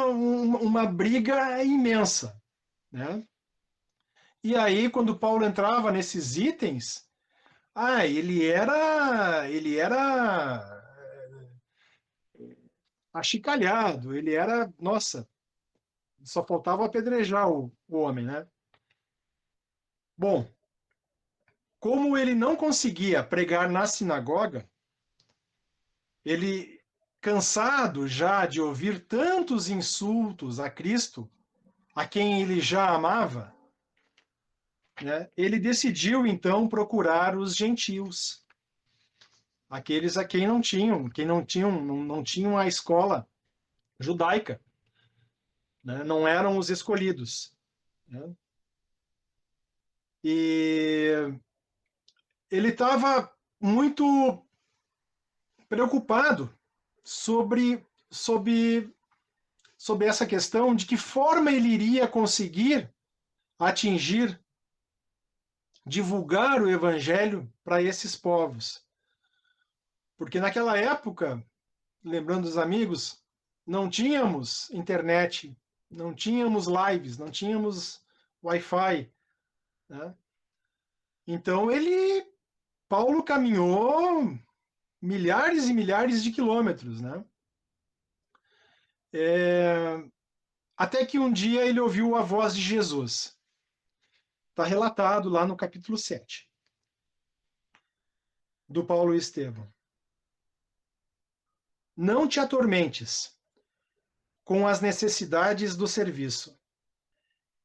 uma briga imensa, né? E aí quando Paulo entrava nesses itens, ele era achicalhado, ele era, nossa, só faltava apedrejar o homem, né? Bom, como ele não conseguia pregar na sinagoga, ele, cansado já de ouvir tantos insultos a Cristo, a quem ele já amava, né, ele decidiu então procurar os gentios, aqueles a quem não tinham a escola judaica, né, não eram os escolhidos, né? E ele estava muito preocupado sobre essa questão de que forma ele iria conseguir atingir, divulgar o evangelho para esses povos. Porque naquela época, lembrando os amigos, não tínhamos internet, não tínhamos lives, não tínhamos Wi-Fi, né? Então Paulo caminhou milhares e milhares de quilômetros, né? Até que um dia ele ouviu a voz de Jesus. Está relatado lá no capítulo 7, do Paulo e Estevão. Não te atormentes com as necessidades do serviço.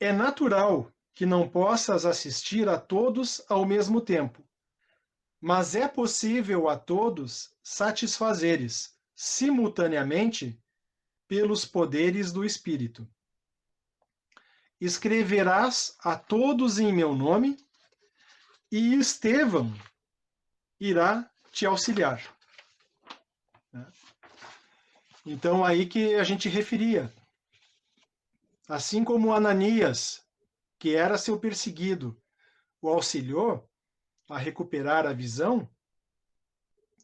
É natural que não possas assistir a todos ao mesmo tempo, mas é possível a todos satisfazeres, simultaneamente, pelos poderes do Espírito. Escreverás a todos em meu nome, e Estevão irá te auxiliar. Então, aí que a gente referia. Assim como Ananias, que era seu perseguido, o auxiliou a recuperar a visão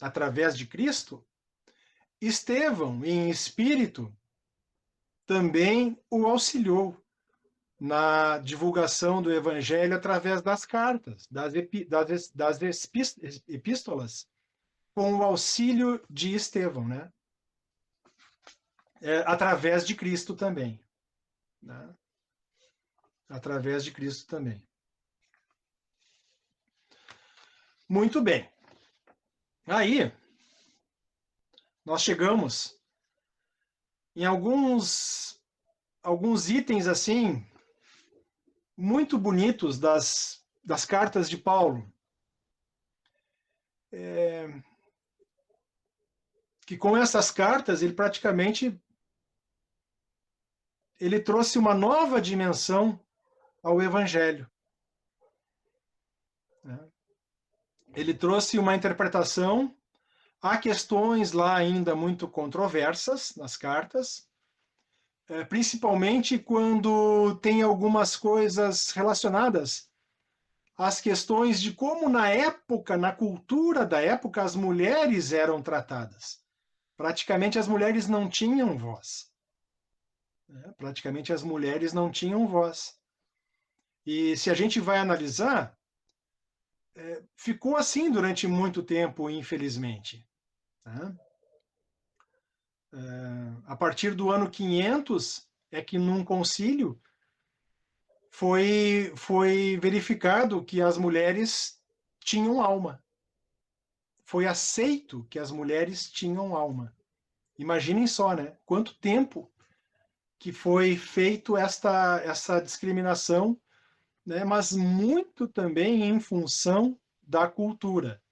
através de Cristo, Estevão, em espírito, também o auxiliou na divulgação do Evangelho através das cartas, das epístolas, com o auxílio de Estevão, né? Através de Cristo também. Né? Através de Cristo também. Muito bem. Aí, nós chegamos em alguns itens assim muito bonitos das cartas de Paulo, que com essas cartas ele praticamente trouxe uma nova dimensão ao Evangelho. Ele trouxe uma interpretação. Há questões lá ainda muito controversas nas cartas, principalmente quando tem algumas coisas relacionadas às questões de como na época, na cultura da época, as mulheres eram tratadas. Praticamente as mulheres não tinham voz. Praticamente as mulheres não tinham voz. E se a gente vai analisar, ficou assim durante muito tempo, infelizmente. A partir do ano 500, é que num concílio foi verificado que as mulheres tinham alma. Foi aceito que as mulheres tinham alma. Imaginem só, né? Quanto tempo que foi feito essa discriminação, né? Mas muito também em função da cultura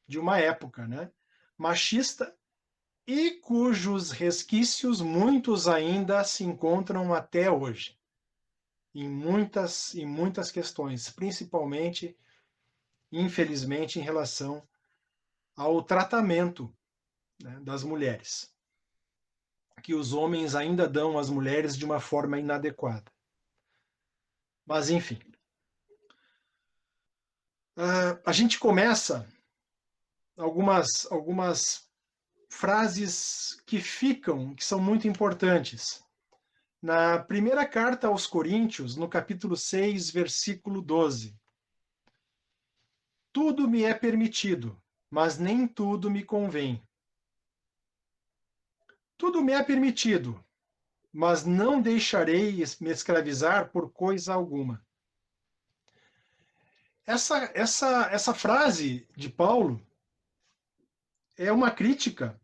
de uma época, né? Machista, e cujos resquícios muitos ainda se encontram até hoje, em muitas questões, principalmente, infelizmente, em relação ao tratamento, né, das mulheres, que os homens ainda dão às mulheres de uma forma inadequada. Mas, enfim. A gente começa algumas frases que são muito importantes. Na primeira carta aos Coríntios, no capítulo 6, versículo 12. Tudo me é permitido, mas nem tudo me convém. Tudo me é permitido, mas não deixarei me escravizar por coisa alguma. Essa frase de Paulo é uma crítica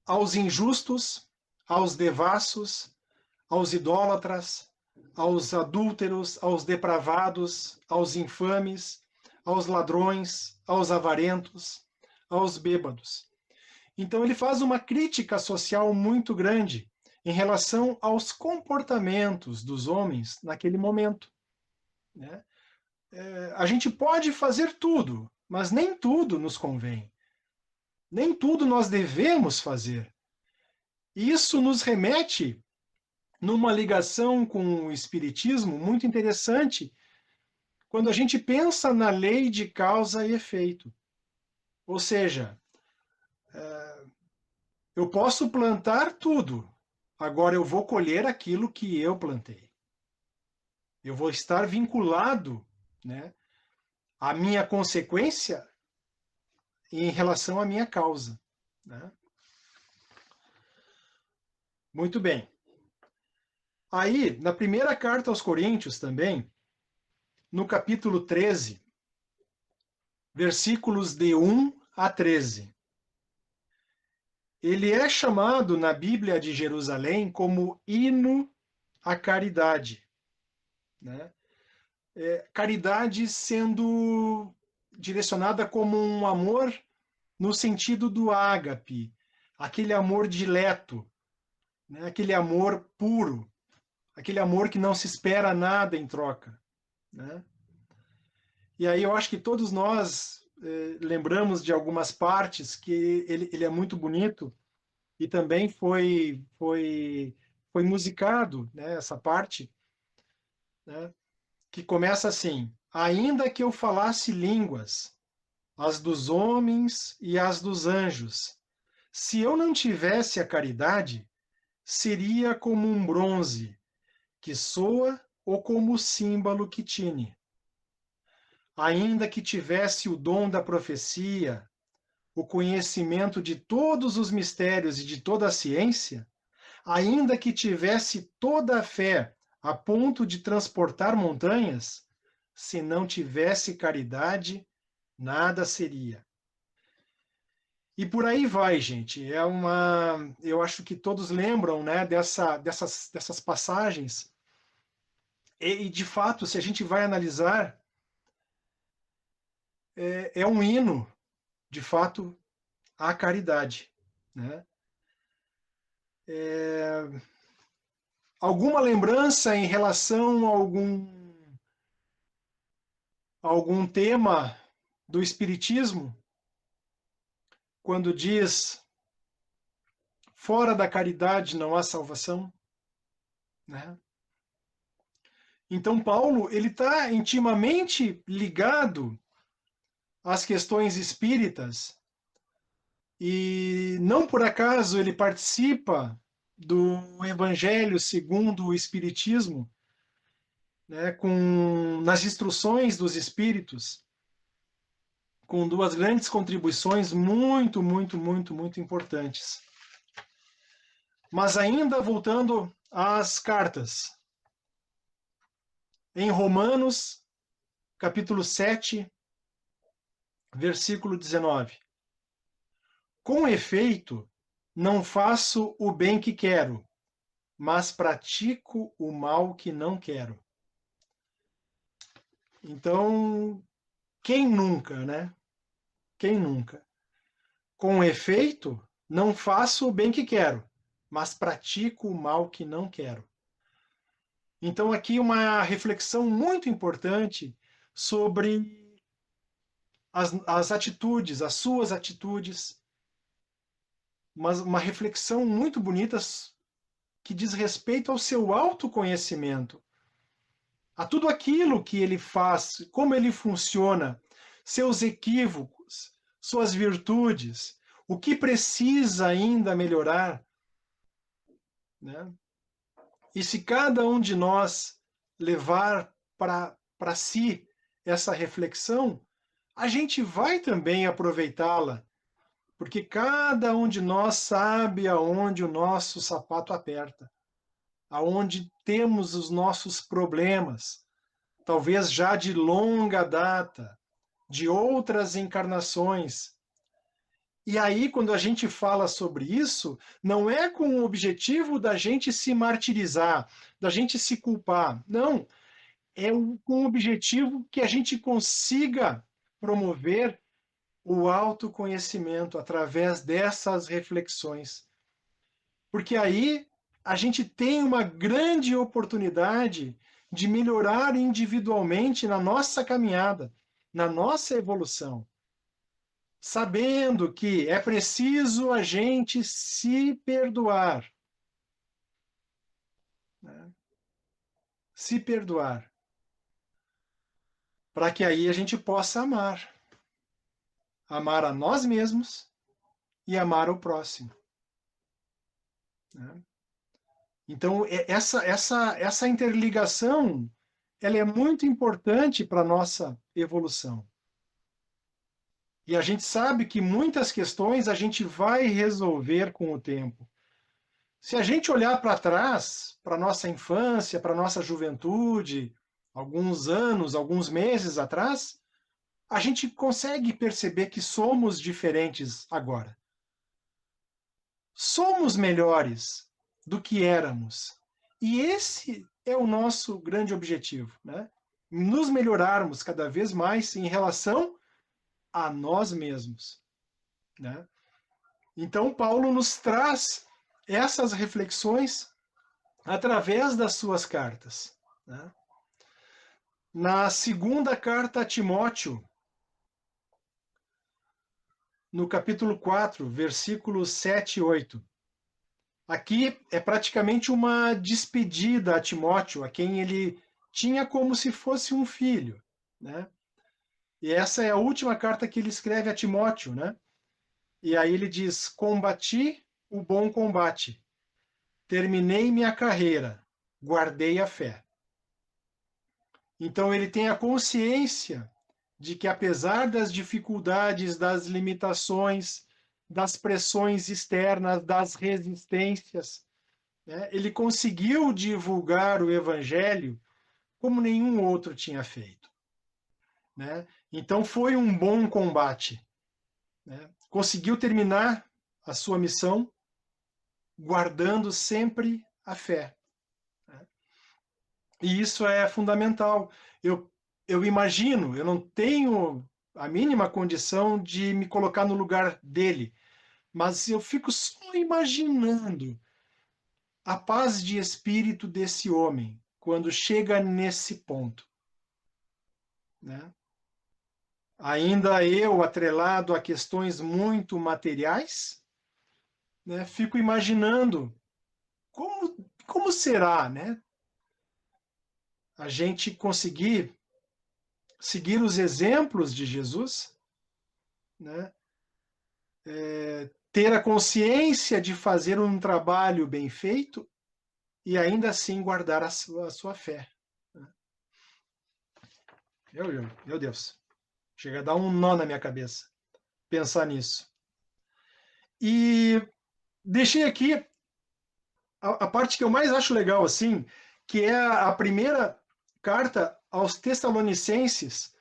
aos injustos, aos devassos, aos idólatras, aos adúlteros, aos depravados, aos infames, aos ladrões, aos avarentos, aos bêbados. Então ele faz uma crítica social muito grande em relação aos comportamentos dos homens naquele momento. Né? A gente pode fazer tudo, mas nem tudo nos convém. Nem tudo nós devemos fazer. Isso nos remete numa ligação com o Espiritismo muito interessante, quando a gente pensa na lei de causa e efeito. Ou seja, eu posso plantar tudo, agora eu vou colher aquilo que eu plantei. Eu vou estar vinculado, né, à minha consequência em relação à minha causa. Né? Muito bem. Aí, na primeira carta aos Coríntios também, no capítulo 13, versículos de 1 a 13, ele é chamado na Bíblia de Jerusalém como hino à caridade, né? Caridade sendo direcionada como um amor no sentido do ágape, aquele amor dileto, né? Aquele amor puro, aquele amor que não se espera nada em troca, né? E aí eu acho que todos nós lembramos de algumas partes que ele é muito bonito e também foi musicado, né, essa parte, né, que começa assim: ainda que eu falasse línguas, as dos homens e as dos anjos, se eu não tivesse a caridade, seria como um bronze que soa ou como o símbolo que tine. Ainda que tivesse o dom da profecia, o conhecimento de todos os mistérios e de toda a ciência, ainda que tivesse toda a fé a ponto de transportar montanhas, se não tivesse caridade, nada seria. E por aí vai, gente. Eu acho que todos lembram, né, dessas passagens. E de fato, se a gente vai analisar, é um hino, de fato, à caridade, né? Alguma lembrança em relação a algum tema do Espiritismo, quando diz fora da caridade não há salvação, né? Então Paulo ele está intimamente ligado às questões espíritas e não por acaso ele participa do Evangelho segundo o Espiritismo, né, nas instruções dos Espíritos, com duas grandes contribuições muito, muito, muito, muito importantes. Mas ainda voltando às cartas, em Romanos, capítulo 7, versículo 19. Com efeito, não faço o bem que quero, mas pratico o mal que não quero. Então, quem nunca, né? Quem nunca? Com efeito, não faço o bem que quero, mas pratico o mal que não quero. Então, aqui uma reflexão muito importante sobre as atitudes, as suas atitudes, mas uma reflexão muito bonita que diz respeito ao seu autoconhecimento, a tudo aquilo que ele faz, como ele funciona, seus equívocos, suas virtudes, o que precisa ainda melhorar, né? E se cada um de nós levar para si essa reflexão, a gente vai também aproveitá-la, porque cada um de nós sabe aonde o nosso sapato aperta, aonde temos os nossos problemas, talvez já de longa data, de outras encarnações. E aí, quando a gente fala sobre isso, não é com o objetivo da gente se martirizar, da gente se culpar. Não, é com o objetivo que a gente consiga promover o autoconhecimento através dessas reflexões. Porque aí a gente tem uma grande oportunidade de melhorar individualmente na nossa caminhada, na nossa evolução, sabendo que é preciso a gente se perdoar, né? Se perdoar, para que aí a gente possa amar a nós mesmos e amar o próximo, né? Então essa interligação ela é muito importante para a nossa evolução. E a gente sabe que muitas questões a gente vai resolver com o tempo. Se a gente olhar para trás, para nossa infância, para nossa juventude, alguns anos, alguns meses atrás, a gente consegue perceber que somos diferentes agora. Somos melhores do que éramos. E esse é o nosso grande objetivo, né? Nos melhorarmos cada vez mais em relação a nós mesmos, né? Então, Paulo nos traz essas reflexões através das suas cartas, né? Na segunda carta a Timóteo, no capítulo 4, versículos 7 e 8. Aqui é praticamente uma despedida a Timóteo, a quem ele tinha como se fosse um filho, né? E essa é a última carta que ele escreve a Timóteo, né? E aí ele diz: combati o bom combate, terminei minha carreira, guardei a fé. Então ele tem a consciência de que, apesar das dificuldades, das limitações, das pressões externas, das resistências, né, ele conseguiu divulgar o evangelho como nenhum outro tinha feito, né? Então foi um bom combate, né? Conseguiu terminar a sua missão guardando sempre a fé, né? E isso é fundamental. Eu imagino, eu não tenho a mínima condição de me colocar no lugar dele, mas eu fico só imaginando a paz de espírito desse homem quando chega nesse ponto, né? Ainda eu, atrelado a questões muito materiais, né, fico imaginando como será, né, a gente conseguir seguir os exemplos de Jesus, né, ter a consciência de fazer um trabalho bem feito e ainda assim guardar a sua fé. Meu Deus, chega a dar um nó na minha cabeça pensar nisso. E deixei aqui a parte que eu mais acho legal, assim, que é a primeira carta aos Tessalonicenses,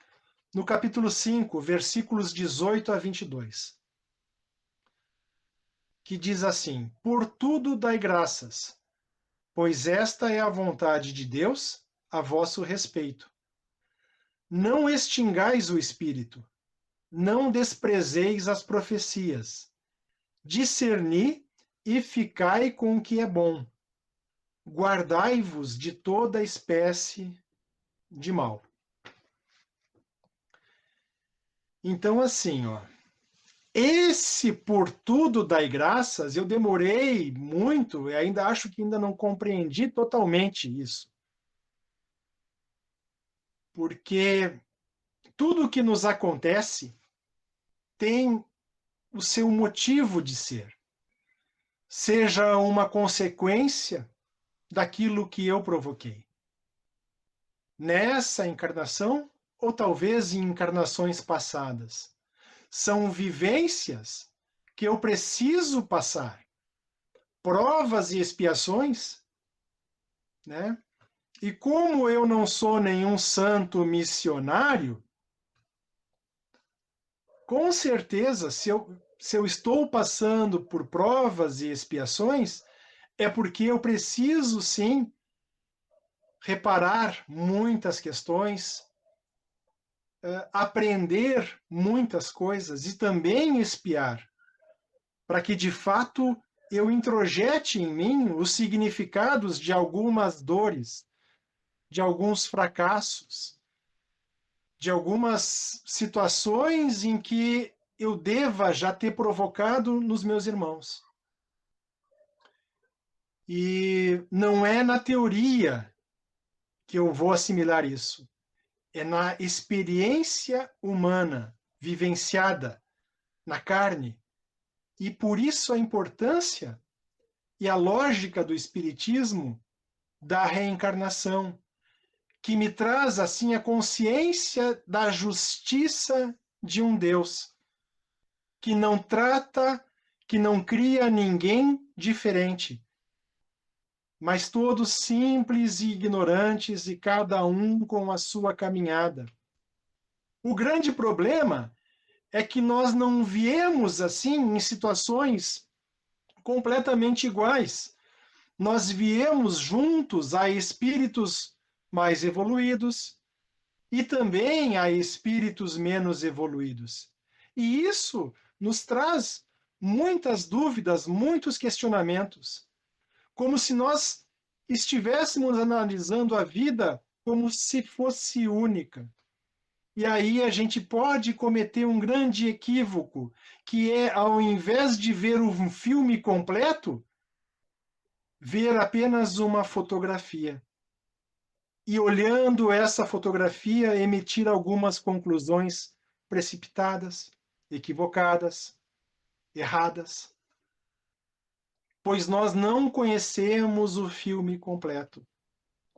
no capítulo 5, versículos 18 a 22. Que diz assim: por tudo dai graças, pois esta é a vontade de Deus a vosso respeito. Não extingais o espírito, não desprezeis as profecias. Discerni e ficai com o que é bom. Guardai-vos de toda espécie de mal. Então, assim, ó, esse por tudo dai graças, eu demorei muito e ainda acho que ainda não compreendi totalmente isso. Porque tudo que nos acontece tem o seu motivo de ser. Seja uma consequência daquilo que eu provoquei. Nessa encarnação, ou talvez em encarnações passadas. São vivências que eu preciso passar. Provas e expiações, né? E como eu não sou nenhum santo missionário, com certeza, se eu estou passando por provas e expiações, é porque eu preciso, sim, reparar muitas questões, aprender muitas coisas e também expiar, para que, de fato, eu introjete em mim os significados de algumas dores, de alguns fracassos, de algumas situações em que eu deva já ter provocado nos meus irmãos. E não é na teoria que eu vou assimilar isso. É na experiência humana, vivenciada na carne. E por isso a importância e a lógica do Espiritismo da reencarnação, que me traz assim a consciência da justiça de um Deus que não trata, que não cria ninguém diferente, mas todos simples e ignorantes, e cada um com a sua caminhada. O grande problema é que nós não viemos assim em situações completamente iguais. Nós viemos juntos a espíritos mais evoluídos e também a espíritos menos evoluídos. E isso nos traz muitas dúvidas, muitos questionamentos, como se nós estivéssemos analisando a vida como se fosse única. E aí a gente pode cometer um grande equívoco, que é, ao invés de ver um filme completo, ver apenas uma fotografia. E olhando essa fotografia, emitir algumas conclusões precipitadas, equivocadas, erradas, pois nós não conhecemos o filme completo,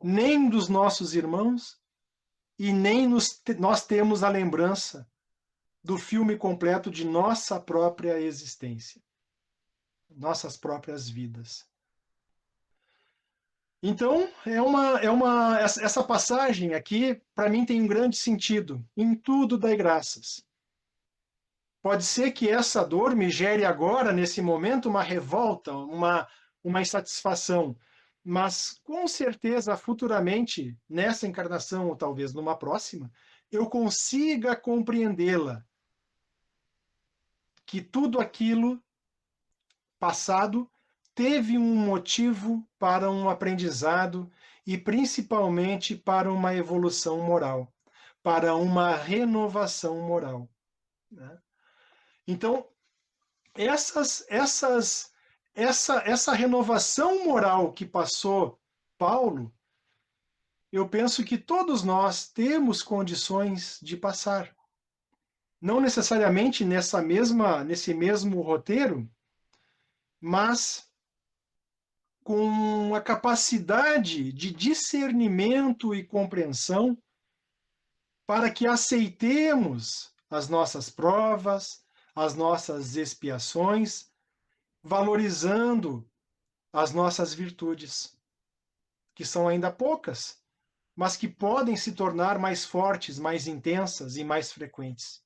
nem dos nossos irmãos, e nem nós temos a lembrança do filme completo de nossa própria existência, nossas próprias vidas. Então, essa passagem aqui, para mim, tem um grande sentido. Em tudo dai graças. Pode ser que essa dor me gere agora, nesse momento, uma revolta, uma insatisfação, mas com certeza, futuramente, nessa encarnação, ou talvez numa próxima, eu consiga compreendê-la. Que tudo aquilo passado teve um motivo para um aprendizado e principalmente para uma evolução moral, para uma renovação moral, né? Então, essa renovação moral que passou Paulo, eu penso que todos nós temos condições de passar. Não necessariamente nesse mesmo roteiro, mas com a capacidade de discernimento e compreensão para que aceitemos as nossas provas, as nossas expiações, valorizando as nossas virtudes, que são ainda poucas, mas que podem se tornar mais fortes, mais intensas e mais frequentes.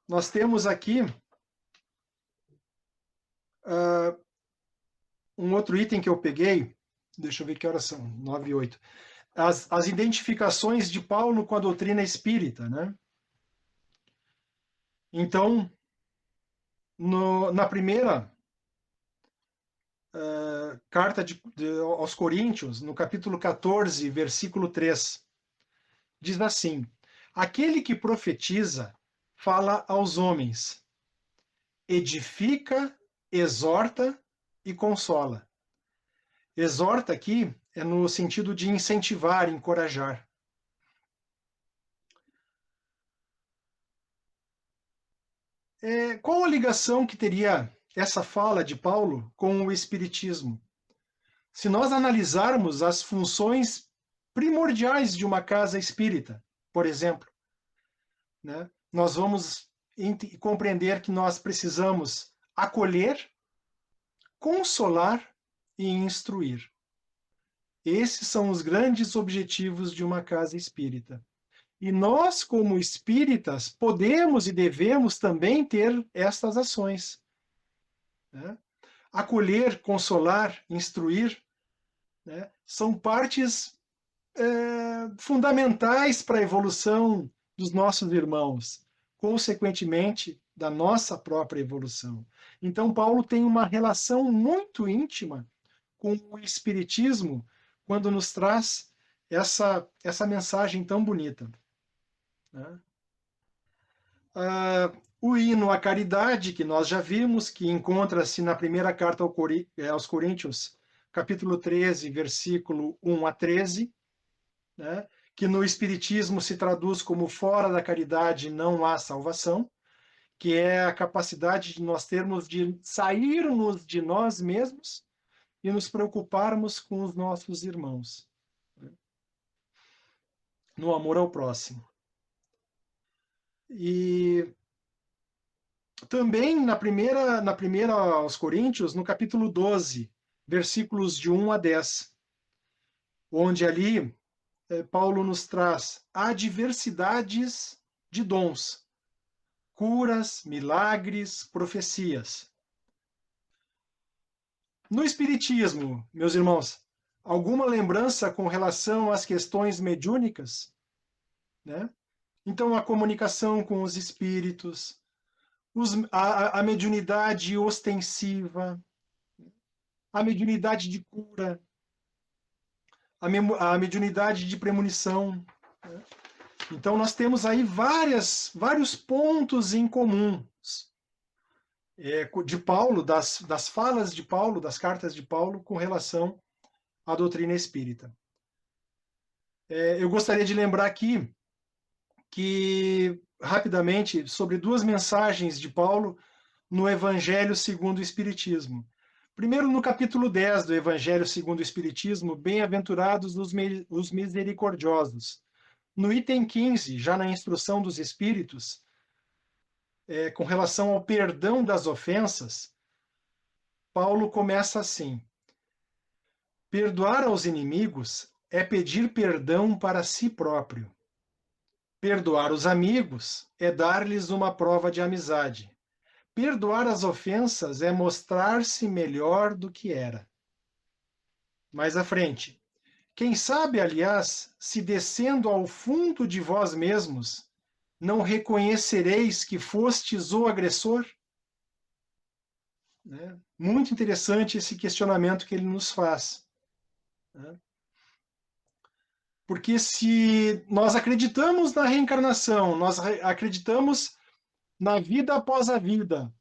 Nós temos aqui um outro item que eu peguei, deixa eu ver que horas são, 9 e 8. As identificações de Paulo com a doutrina espírita, né? Então, na primeira carta aos Coríntios, no capítulo 14, versículo 3, diz assim: aquele que profetiza fala aos homens, edifica, exorta e consola. Exorta aqui é no sentido de incentivar, encorajar. Qual a ligação que teria essa fala de Paulo com o Espiritismo? Se nós analisarmos as funções primordiais de uma casa espírita, por exemplo, né, nós vamos compreender que nós precisamos acolher, consolar e instruir. Esses são os grandes objetivos de uma casa espírita. E nós, como espíritas, podemos e devemos também ter estas ações, né? Acolher, consolar, instruir, né, são partes fundamentais para a evolução dos nossos irmãos, consequentemente, da nossa própria evolução. Então, Paulo tem uma relação muito íntima com o Espiritismo quando nos traz essa mensagem tão bonita, né? O hino à caridade, que nós já vimos, que encontra-se na primeira carta aos Coríntios, capítulo 13, versículo 1 a 13, né? Que no Espiritismo se traduz como fora da caridade não há salvação, que é a capacidade de nós termos de sairmos de nós mesmos e nos preocuparmos com os nossos irmãos, né? No amor ao próximo. E também na primeira aos Coríntios, no capítulo 12, versículos de 1 a 10, onde ali Paulo nos traz adversidades de dons, curas, milagres, profecias. No Espiritismo, meus irmãos, alguma lembrança com relação às questões mediúnicas? Né? Então, a comunicação com os espíritos, a mediunidade ostensiva, a mediunidade de cura, a mediunidade de premonição. Né? Então, nós temos aí vários pontos em comuns de Paulo, das falas de Paulo, das cartas de Paulo, com relação à doutrina espírita. Eu gostaria de lembrar aqui que, rapidamente, sobre duas mensagens de Paulo no Evangelho segundo o Espiritismo. Primeiro, no capítulo 10 do Evangelho segundo o Espiritismo, bem-aventurados os misericordiosos. No item 15, já na instrução dos Espíritos, com relação ao perdão das ofensas, Paulo começa assim: perdoar aos inimigos é pedir perdão para si próprio. Perdoar os amigos é dar-lhes uma prova de amizade. Perdoar as ofensas é mostrar-se melhor do que era. Mais à frente. Quem sabe, aliás, se descendo ao fundo de vós mesmos, não reconhecereis que fostes o agressor? Né? Muito interessante esse questionamento que ele nos faz. Né? Porque se nós acreditamos na reencarnação, nós acreditamos na vida após a vida,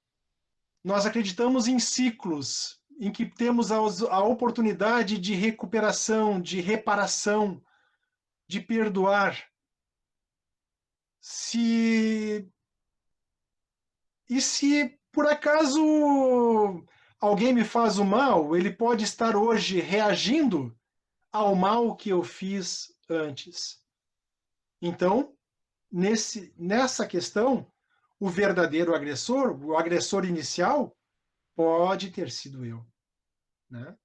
nós acreditamos em ciclos, em que temos a oportunidade de recuperação, de reparação, de perdoar. E se por acaso alguém me faz o mal, ele pode estar hoje reagindo ao mal que eu fiz antes. Então, nessa questão, o verdadeiro agressor, o agressor inicial, pode ter sido eu. Né?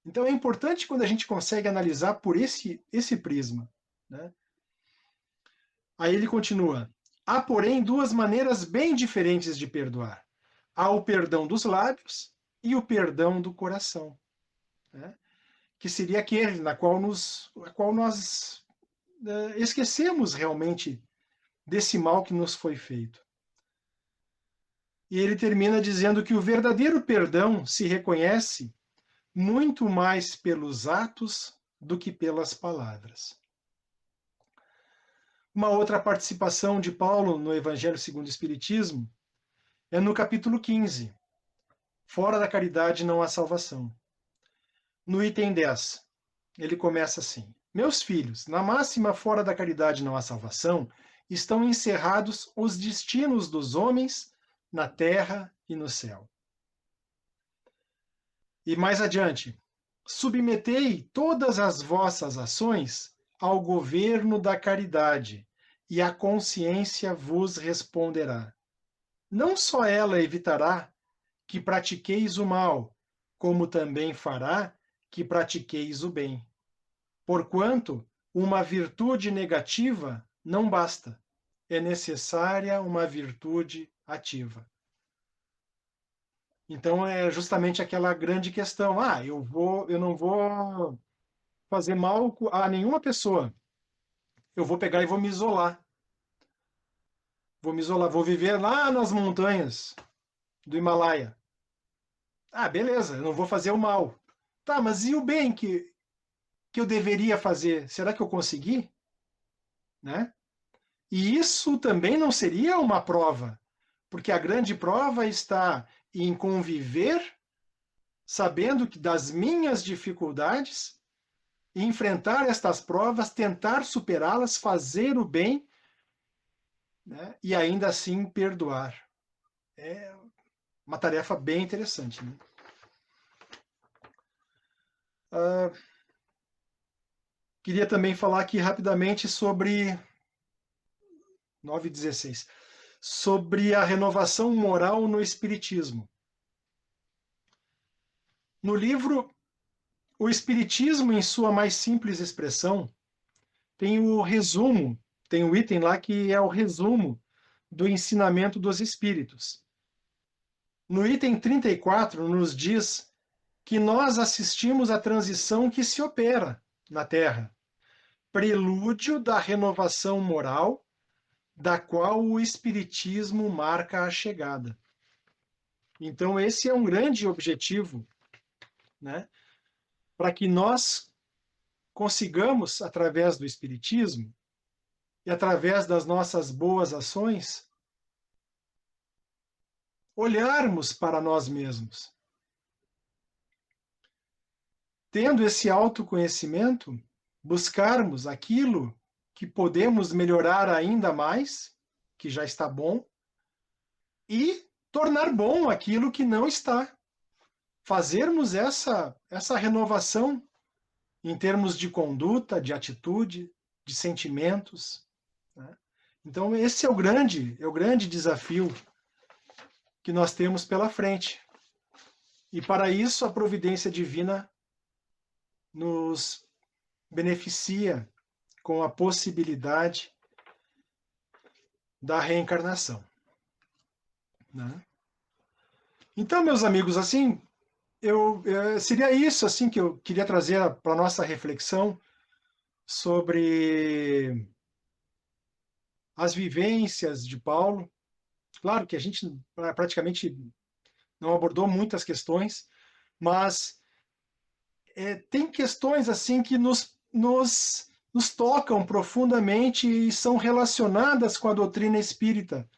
Então é importante quando a gente consegue analisar por esse prisma. Né? Aí ele continua: há, porém, duas maneiras bem diferentes de perdoar. Há o perdão dos lábios e o perdão do coração. Né? Que seria aquele na qual nós esquecemos realmente desse mal que nos foi feito. E ele termina dizendo que o verdadeiro perdão se reconhece muito mais pelos atos do que pelas palavras. Uma outra participação de Paulo no Evangelho segundo o Espiritismo é no capítulo 15. Fora da caridade não há salvação. No item 10, ele começa assim: meus filhos, na máxima fora da caridade não há salvação, estão encerrados os destinos dos homens na terra e no céu. E mais adiante: submetei todas as vossas ações ao governo da caridade, e a consciência vos responderá. Não só ela evitará que pratiqueis o mal, como também fará que pratiqueis o bem. Porquanto uma virtude negativa não basta, é necessária uma virtude ativa. Então é justamente aquela grande questão: eu não vou fazer mal a nenhuma pessoa. Eu vou pegar e vou me isolar. Vou viver lá nas montanhas do Himalaia. Beleza, eu não vou fazer o mal. Tá, mas e o bem que eu deveria fazer? Será que eu consegui? Né? E isso também não seria uma prova, porque a grande prova está em conviver, sabendo que das minhas dificuldades, enfrentar estas provas, tentar superá-las, fazer o bem, né? E ainda assim perdoar. É uma tarefa bem interessante. Né? Queria também falar aqui rapidamente sobre 9:16. sobre a renovação moral no Espiritismo. No livro, o Espiritismo, em sua mais simples expressão, tem o resumo, tem um item lá que é o resumo do ensinamento dos Espíritos. No item 34, nos diz que nós assistimos à transição que se opera na Terra, prelúdio da renovação moral, da qual o Espiritismo marca a chegada. Então, esse é um grande objetivo, né, para que nós consigamos, através do Espiritismo e através das nossas boas ações, olharmos para nós mesmos. Tendo esse autoconhecimento, buscarmos aquilo que podemos melhorar ainda mais, que já está bom, e tornar bom aquilo que não está. Fazermos essa renovação em termos de conduta, de atitude, de sentimentos, né? Então, esse é o grande desafio que nós temos pela frente. E para isso, a providência divina nos beneficia com a possibilidade da reencarnação, né? Então, meus amigos, assim, seria isso assim que eu queria trazer para a nossa reflexão sobre as vivências de Paulo. Claro que a gente praticamente não abordou muitas questões, mas tem questões assim que nos tocam profundamente e são relacionadas com a doutrina espírita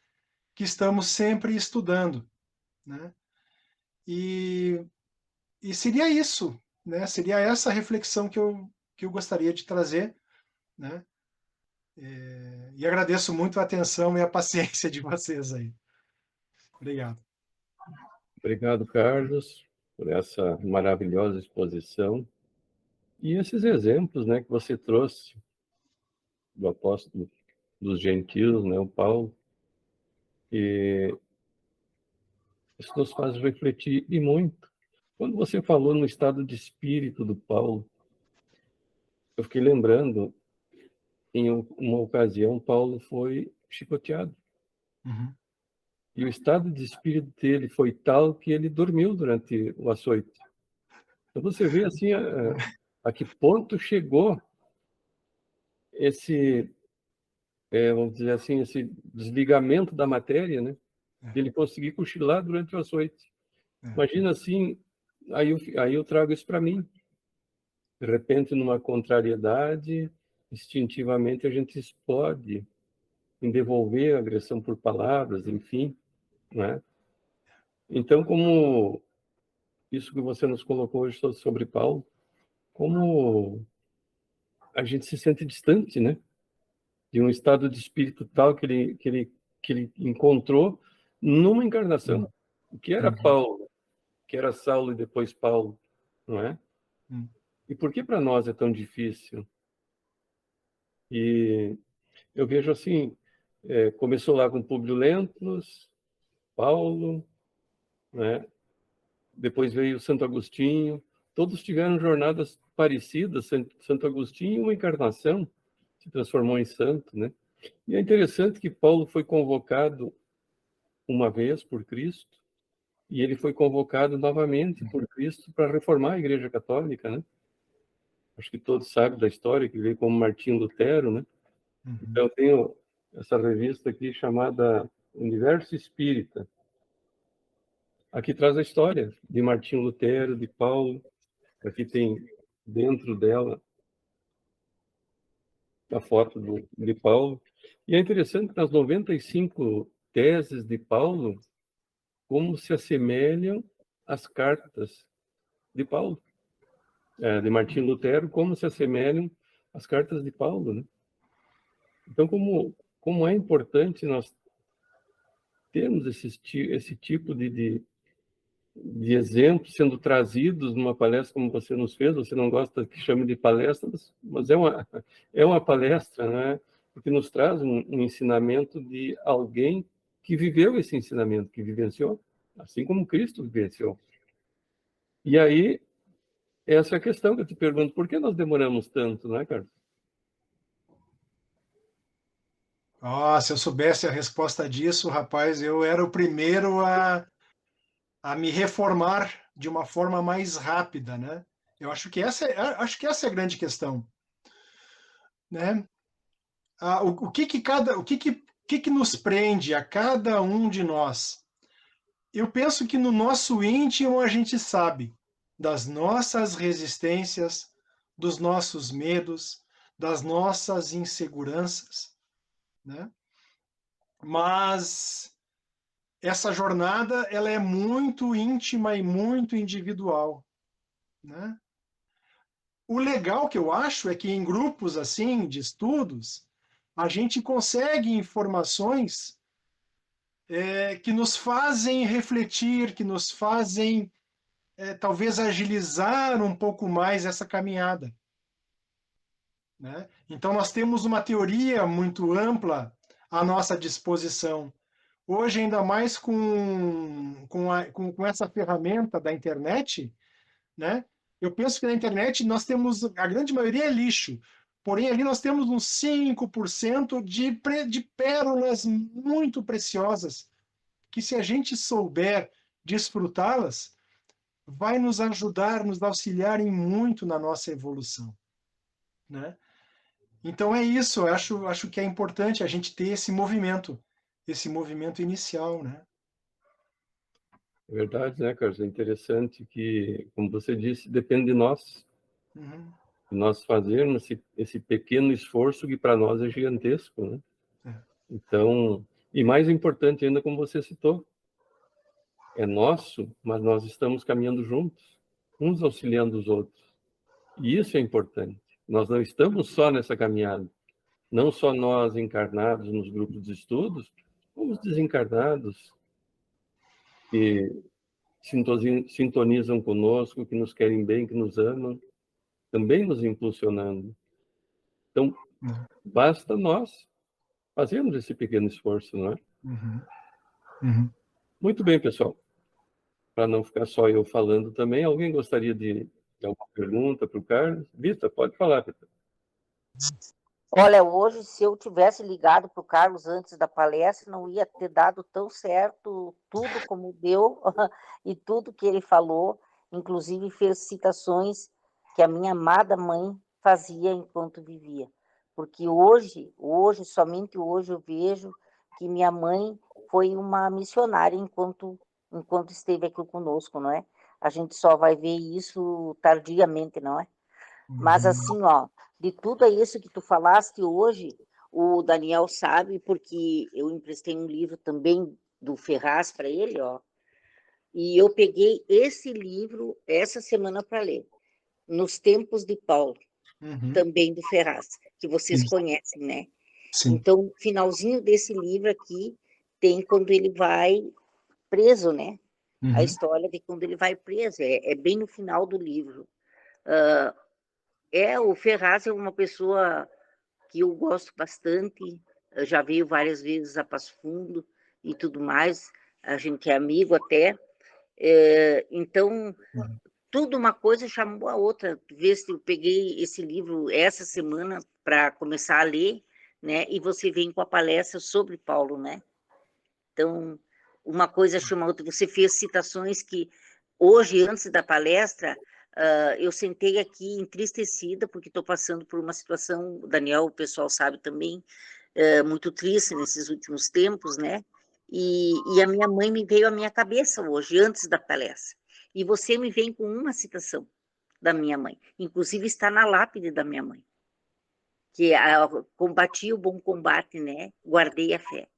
que estamos sempre estudando, né? E seria isso, né? Seria essa reflexão que eu gostaria de trazer, né? E agradeço muito a atenção e a paciência de vocês aí. Obrigado. Obrigado, Carlos, por essa maravilhosa exposição e esses exemplos, né, que você trouxe do apóstolo dos gentios, né, o Paulo. E isso nos faz refletir e muito. Quando você falou no estado de espírito do Paulo, eu fiquei lembrando, em uma ocasião, Paulo foi chicoteado. Uhum. E o estado de espírito dele foi tal que ele dormiu durante o açoite. Então você vê assim a que ponto chegou esse, vamos dizer assim, esse desligamento da matéria, né? De ele conseguir cochilar durante o açoite. Imagina assim, aí eu trago isso para mim. De repente, numa contrariedade, instintivamente a gente explode em devolver a agressão por palavras, enfim, né? Então, como isso que você nos colocou hoje sobre Paulo, como a gente se sente distante, né? De um estado de espírito tal que ele encontrou numa encarnação. O que era Paulo, que era Saulo e depois Paulo, não é? E por que para nós é tão difícil? E eu vejo assim, começou lá com Públio Lentulus, Paulo, né? Depois veio Santo Agostinho, todos tiveram jornadas parecidas. Santo Agostinho, uma encarnação, se transformou em santo, né? E é interessante que Paulo foi convocado uma vez por Cristo e ele foi convocado novamente por Cristo para reformar a Igreja Católica, né? Acho que todos sabem da história, que veio como Martinho Lutero, né? Então, eu tenho essa revista aqui chamada Universo Espírita. Aqui traz a história de Martinho Lutero, de Paulo. Aqui tem dentro dela a foto de Paulo. E é interessante que nas 95 teses de Paulo, como se assemelham às cartas de Paulo, de Martinho Lutero, como se assemelham às cartas de Paulo, né? Então, como é importante nós termos esse tipo de exemplos sendo trazidos numa palestra como você nos fez. Você não gosta que chame de palestra, mas é uma palestra, né? Porque nos traz um ensinamento de alguém que viveu esse ensinamento, que vivenciou, assim como Cristo vivenciou. E aí, essa é a questão que eu te pergunto, por que nós demoramos tanto, né, Carlos? Se eu soubesse a resposta disso, rapaz, eu era o primeiro a me reformar de uma forma mais rápida, né? Eu acho que essa é a grande questão, né? O que nos prende a cada um de nós? Eu penso que no nosso íntimo a gente sabe das nossas resistências, dos nossos medos, das nossas inseguranças, né? Mas essa jornada ela é muito íntima e muito individual, né? O legal que eu acho é que em grupos assim de estudos a gente consegue informações que nos fazem refletir, que nos fazem talvez agilizar um pouco mais essa caminhada, né? Então nós temos uma teoria muito ampla à nossa disposição. Hoje, ainda mais com essa ferramenta da internet, né? Eu penso que na internet nós temos, a grande maioria é lixo, porém ali nós temos uns 5% de pérolas muito preciosas, que se a gente souber desfrutá-las, vai nos ajudar, nos auxiliar em muito na nossa evolução, né? Então é isso, eu acho que é importante a gente ter esse movimento inicial, né? É verdade, né, Carlos? É interessante que, como você disse, depende de nós. Uhum. Nós fazermos esse pequeno esforço que para nós é gigantesco, né? É. Então, e mais importante ainda, como você citou, é nosso, mas nós estamos caminhando juntos, uns auxiliando os outros. E isso é importante. Nós não estamos só nessa caminhada. Não só nós encarnados nos grupos de estudos, como os desencarnados que sintonizam conosco, que nos querem bem, que nos amam, também nos impulsionando. Então, basta nós fazermos esse pequeno esforço, não é? Uhum. Uhum. Muito bem, pessoal. Para não ficar só eu falando também, alguém gostaria de alguma pergunta para o Carlos? Vitor, pode falar, Vitor. Olha, hoje, se eu tivesse ligado para o Carlos antes da palestra, não ia ter dado tão certo tudo como deu e tudo que ele falou, inclusive fez citações que a minha amada mãe fazia enquanto vivia. Porque hoje, somente hoje, eu vejo que minha mãe foi uma missionária enquanto esteve aqui conosco, não é? A gente só vai ver isso tardiamente, não é? Mas assim, ó, de tudo isso que tu falaste hoje, o Daniel sabe, porque eu emprestei um livro também do Ferraz para ele, ó, e eu peguei esse livro essa semana para ler, Nos Tempos de Paulo, também do Ferraz, que vocês conhecem, né? Sim. Então, no finalzinho desse livro aqui, tem quando ele vai preso, né? A história de quando ele vai preso, é bem no final do livro. O Ferraz é uma pessoa que eu gosto bastante, já veio várias vezes a Passo Fundo e tudo mais, a gente é amigo até, então, tudo uma coisa chamou a outra, vê se eu peguei esse livro essa semana para começar a ler, né, e você vem com a palestra sobre Paulo, né, então, uma coisa chama a outra, você fez citações que hoje, antes da palestra, eu sentei aqui entristecida, porque estou passando por uma situação, o Daniel, o pessoal sabe também, muito triste nesses últimos tempos, né? E a minha mãe me veio à minha cabeça hoje, antes da palestra. E você me vem com uma citação da minha mãe, inclusive está na lápide da minha mãe, que combati o bom combate, né? Guardei a fé,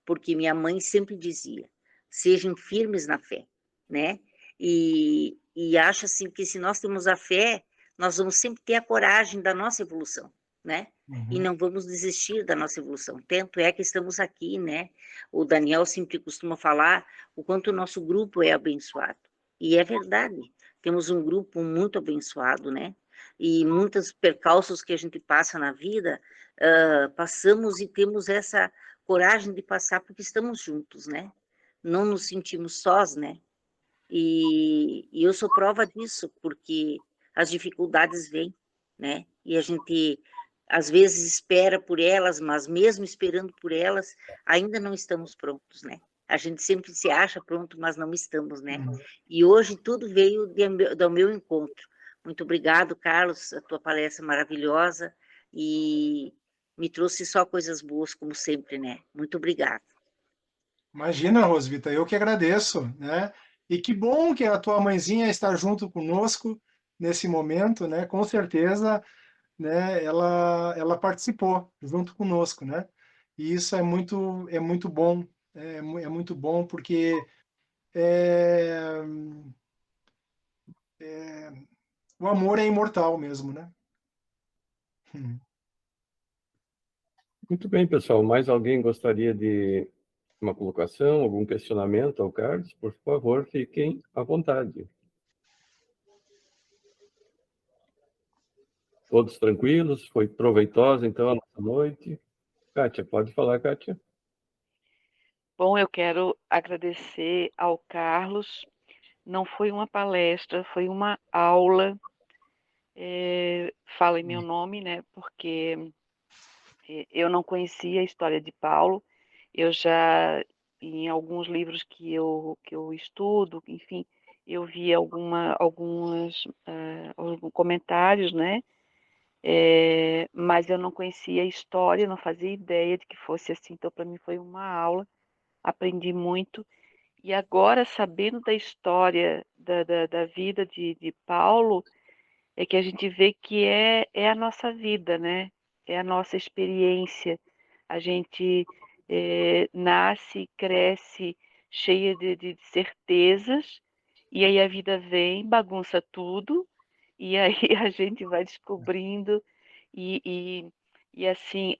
porque minha mãe sempre dizia, sejam firmes na fé, né? E acho assim que se nós temos a fé, nós vamos sempre ter a coragem da nossa evolução, né? E não vamos desistir da nossa evolução. Tanto é que estamos aqui, né? O Daniel sempre costuma falar o quanto o nosso grupo é abençoado. E é verdade. Temos um grupo muito abençoado, né? E muitos percalços que a gente passa na vida, passamos e temos essa coragem de passar porque estamos juntos, né? Não nos sentimos sós, né? E eu sou prova disso, porque as dificuldades vêm, né? E a gente às vezes espera por elas, mas mesmo esperando por elas, ainda não estamos prontos, né? A gente sempre se acha pronto, mas não estamos, né? E hoje tudo veio do meu encontro. Muito obrigado, Carlos, a tua palestra maravilhosa e me trouxe só coisas boas, como sempre, né? Muito obrigada. Imagina, Rosvita, eu que agradeço, né? E que bom que a tua mãezinha está junto conosco nesse momento, né? Com certeza, né? Ela participou junto conosco, né? E isso é muito bom, é muito bom porque é, o amor é imortal mesmo, né? Hum. Muito bem, pessoal. Mais alguém gostaria de uma colocação, algum questionamento ao Carlos? Por favor, fiquem à vontade. Todos tranquilos? Foi proveitosa, então, a nossa noite? Kátia, pode falar, Kátia. Bom, eu quero agradecer ao Carlos. Não foi uma palestra, foi uma aula. Fala em meu nome, né? Porque eu não conhecia a história de Paulo. Eu já, em alguns livros que eu estudo, enfim, eu vi alguns comentários, né? Mas eu não conhecia a história, não fazia ideia de que fosse assim. Então, para mim, foi uma aula. Aprendi muito. E agora, sabendo da história da vida de Paulo, é que a gente vê que é a nossa vida, né? É a nossa experiência. A gente nasce, cresce cheia de certezas, e aí a vida vem, bagunça tudo, e aí a gente vai descobrindo, e, e, e assim,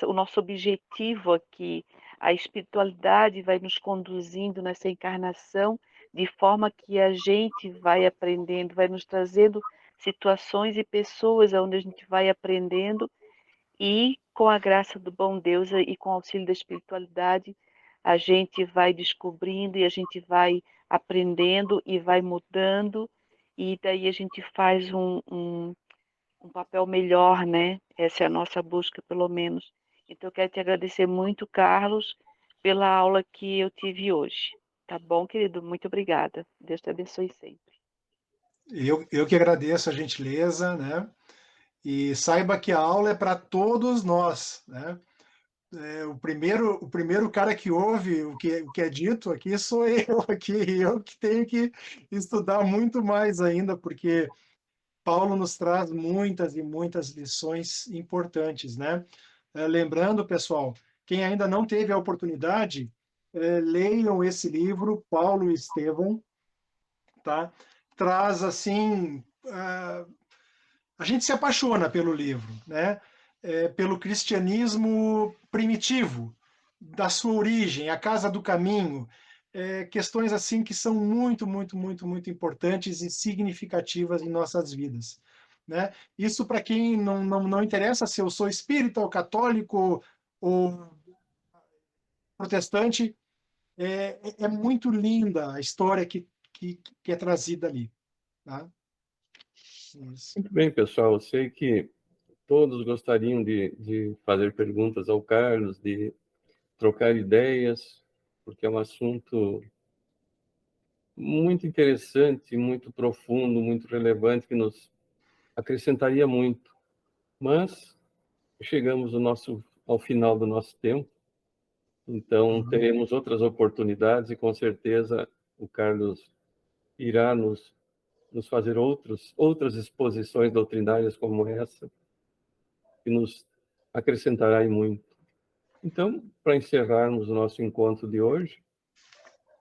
o nosso objetivo aqui, a espiritualidade vai nos conduzindo nessa encarnação de forma que a gente vai aprendendo, vai nos trazendo situações e pessoas onde a gente vai aprendendo e com a graça do bom Deus e com o auxílio da espiritualidade, a gente vai descobrindo e a gente vai aprendendo e vai mudando e daí a gente faz um papel melhor, né? Essa é a nossa busca, pelo menos. Então, eu quero te agradecer muito, Carlos, pela aula que eu tive hoje. Tá bom, querido? Muito obrigada. Deus te abençoe sempre. Eu que agradeço a gentileza, né? E saiba que a aula é para todos nós, né? O primeiro cara que ouve o que é dito aqui sou eu aqui, eu que tenho que estudar muito mais ainda, porque Paulo nos traz muitas e muitas lições importantes, né? Lembrando, pessoal, quem ainda não teve a oportunidade, leiam esse livro, Paulo e Estevão, tá? Traz, assim, a gente se apaixona pelo livro, né? Pelo cristianismo primitivo, da sua origem, a casa do caminho, questões assim que são muito, muito, muito, muito importantes e significativas em nossas vidas, né? Isso para quem não interessa se eu sou espírita ou católico ou protestante, é muito linda a história que é trazida ali, tá? Isso. Muito bem, pessoal. Eu sei que todos gostariam de fazer perguntas ao Carlos, de trocar ideias, porque é um assunto muito interessante, muito profundo, muito relevante, que nos acrescentaria muito. Mas chegamos ao final do nosso tempo, então teremos outras oportunidades e com certeza o Carlos irá nos fazer outras exposições doutrinárias como essa, que nos acrescentará em muito. Então, para encerrarmos o nosso encontro de hoje,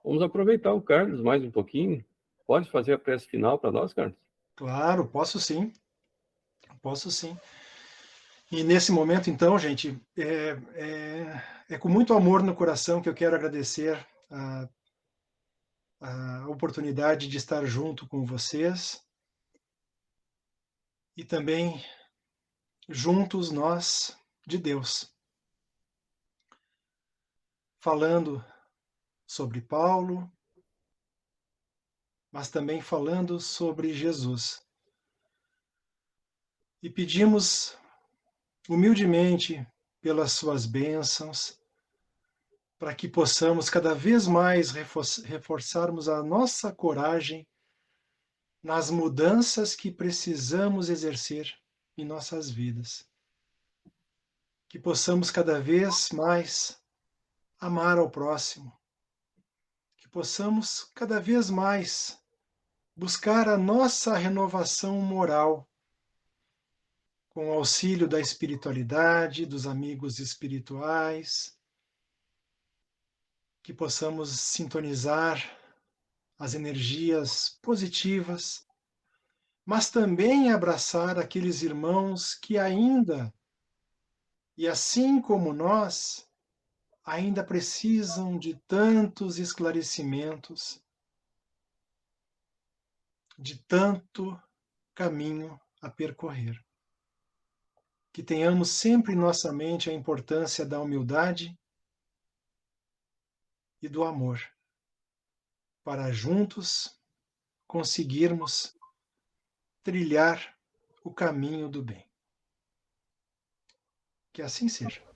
vamos aproveitar o Carlos mais um pouquinho. Pode fazer a prece final para nós, Carlos? Claro, posso sim, posso sim. E nesse momento, então, gente, é com muito amor no coração que eu quero agradecer a oportunidade de estar junto com vocês e também juntos nós de Deus. falando sobre Paulo, mas também falando sobre Jesus. E pedimos humildemente pelas suas bênçãos, para que possamos cada vez mais reforçarmos a nossa coragem nas mudanças que precisamos exercer em nossas vidas. Que possamos cada vez mais amar ao próximo. Que possamos cada vez mais buscar a nossa renovação moral, com o auxílio da espiritualidade, dos amigos espirituais, que possamos sintonizar as energias positivas, mas também abraçar aqueles irmãos que ainda, e assim como nós, ainda precisam de tantos esclarecimentos, de tanto caminho a percorrer. Que tenhamos sempre em nossa mente a importância da humildade e do amor, para juntos conseguirmos trilhar o caminho do bem. Que assim seja.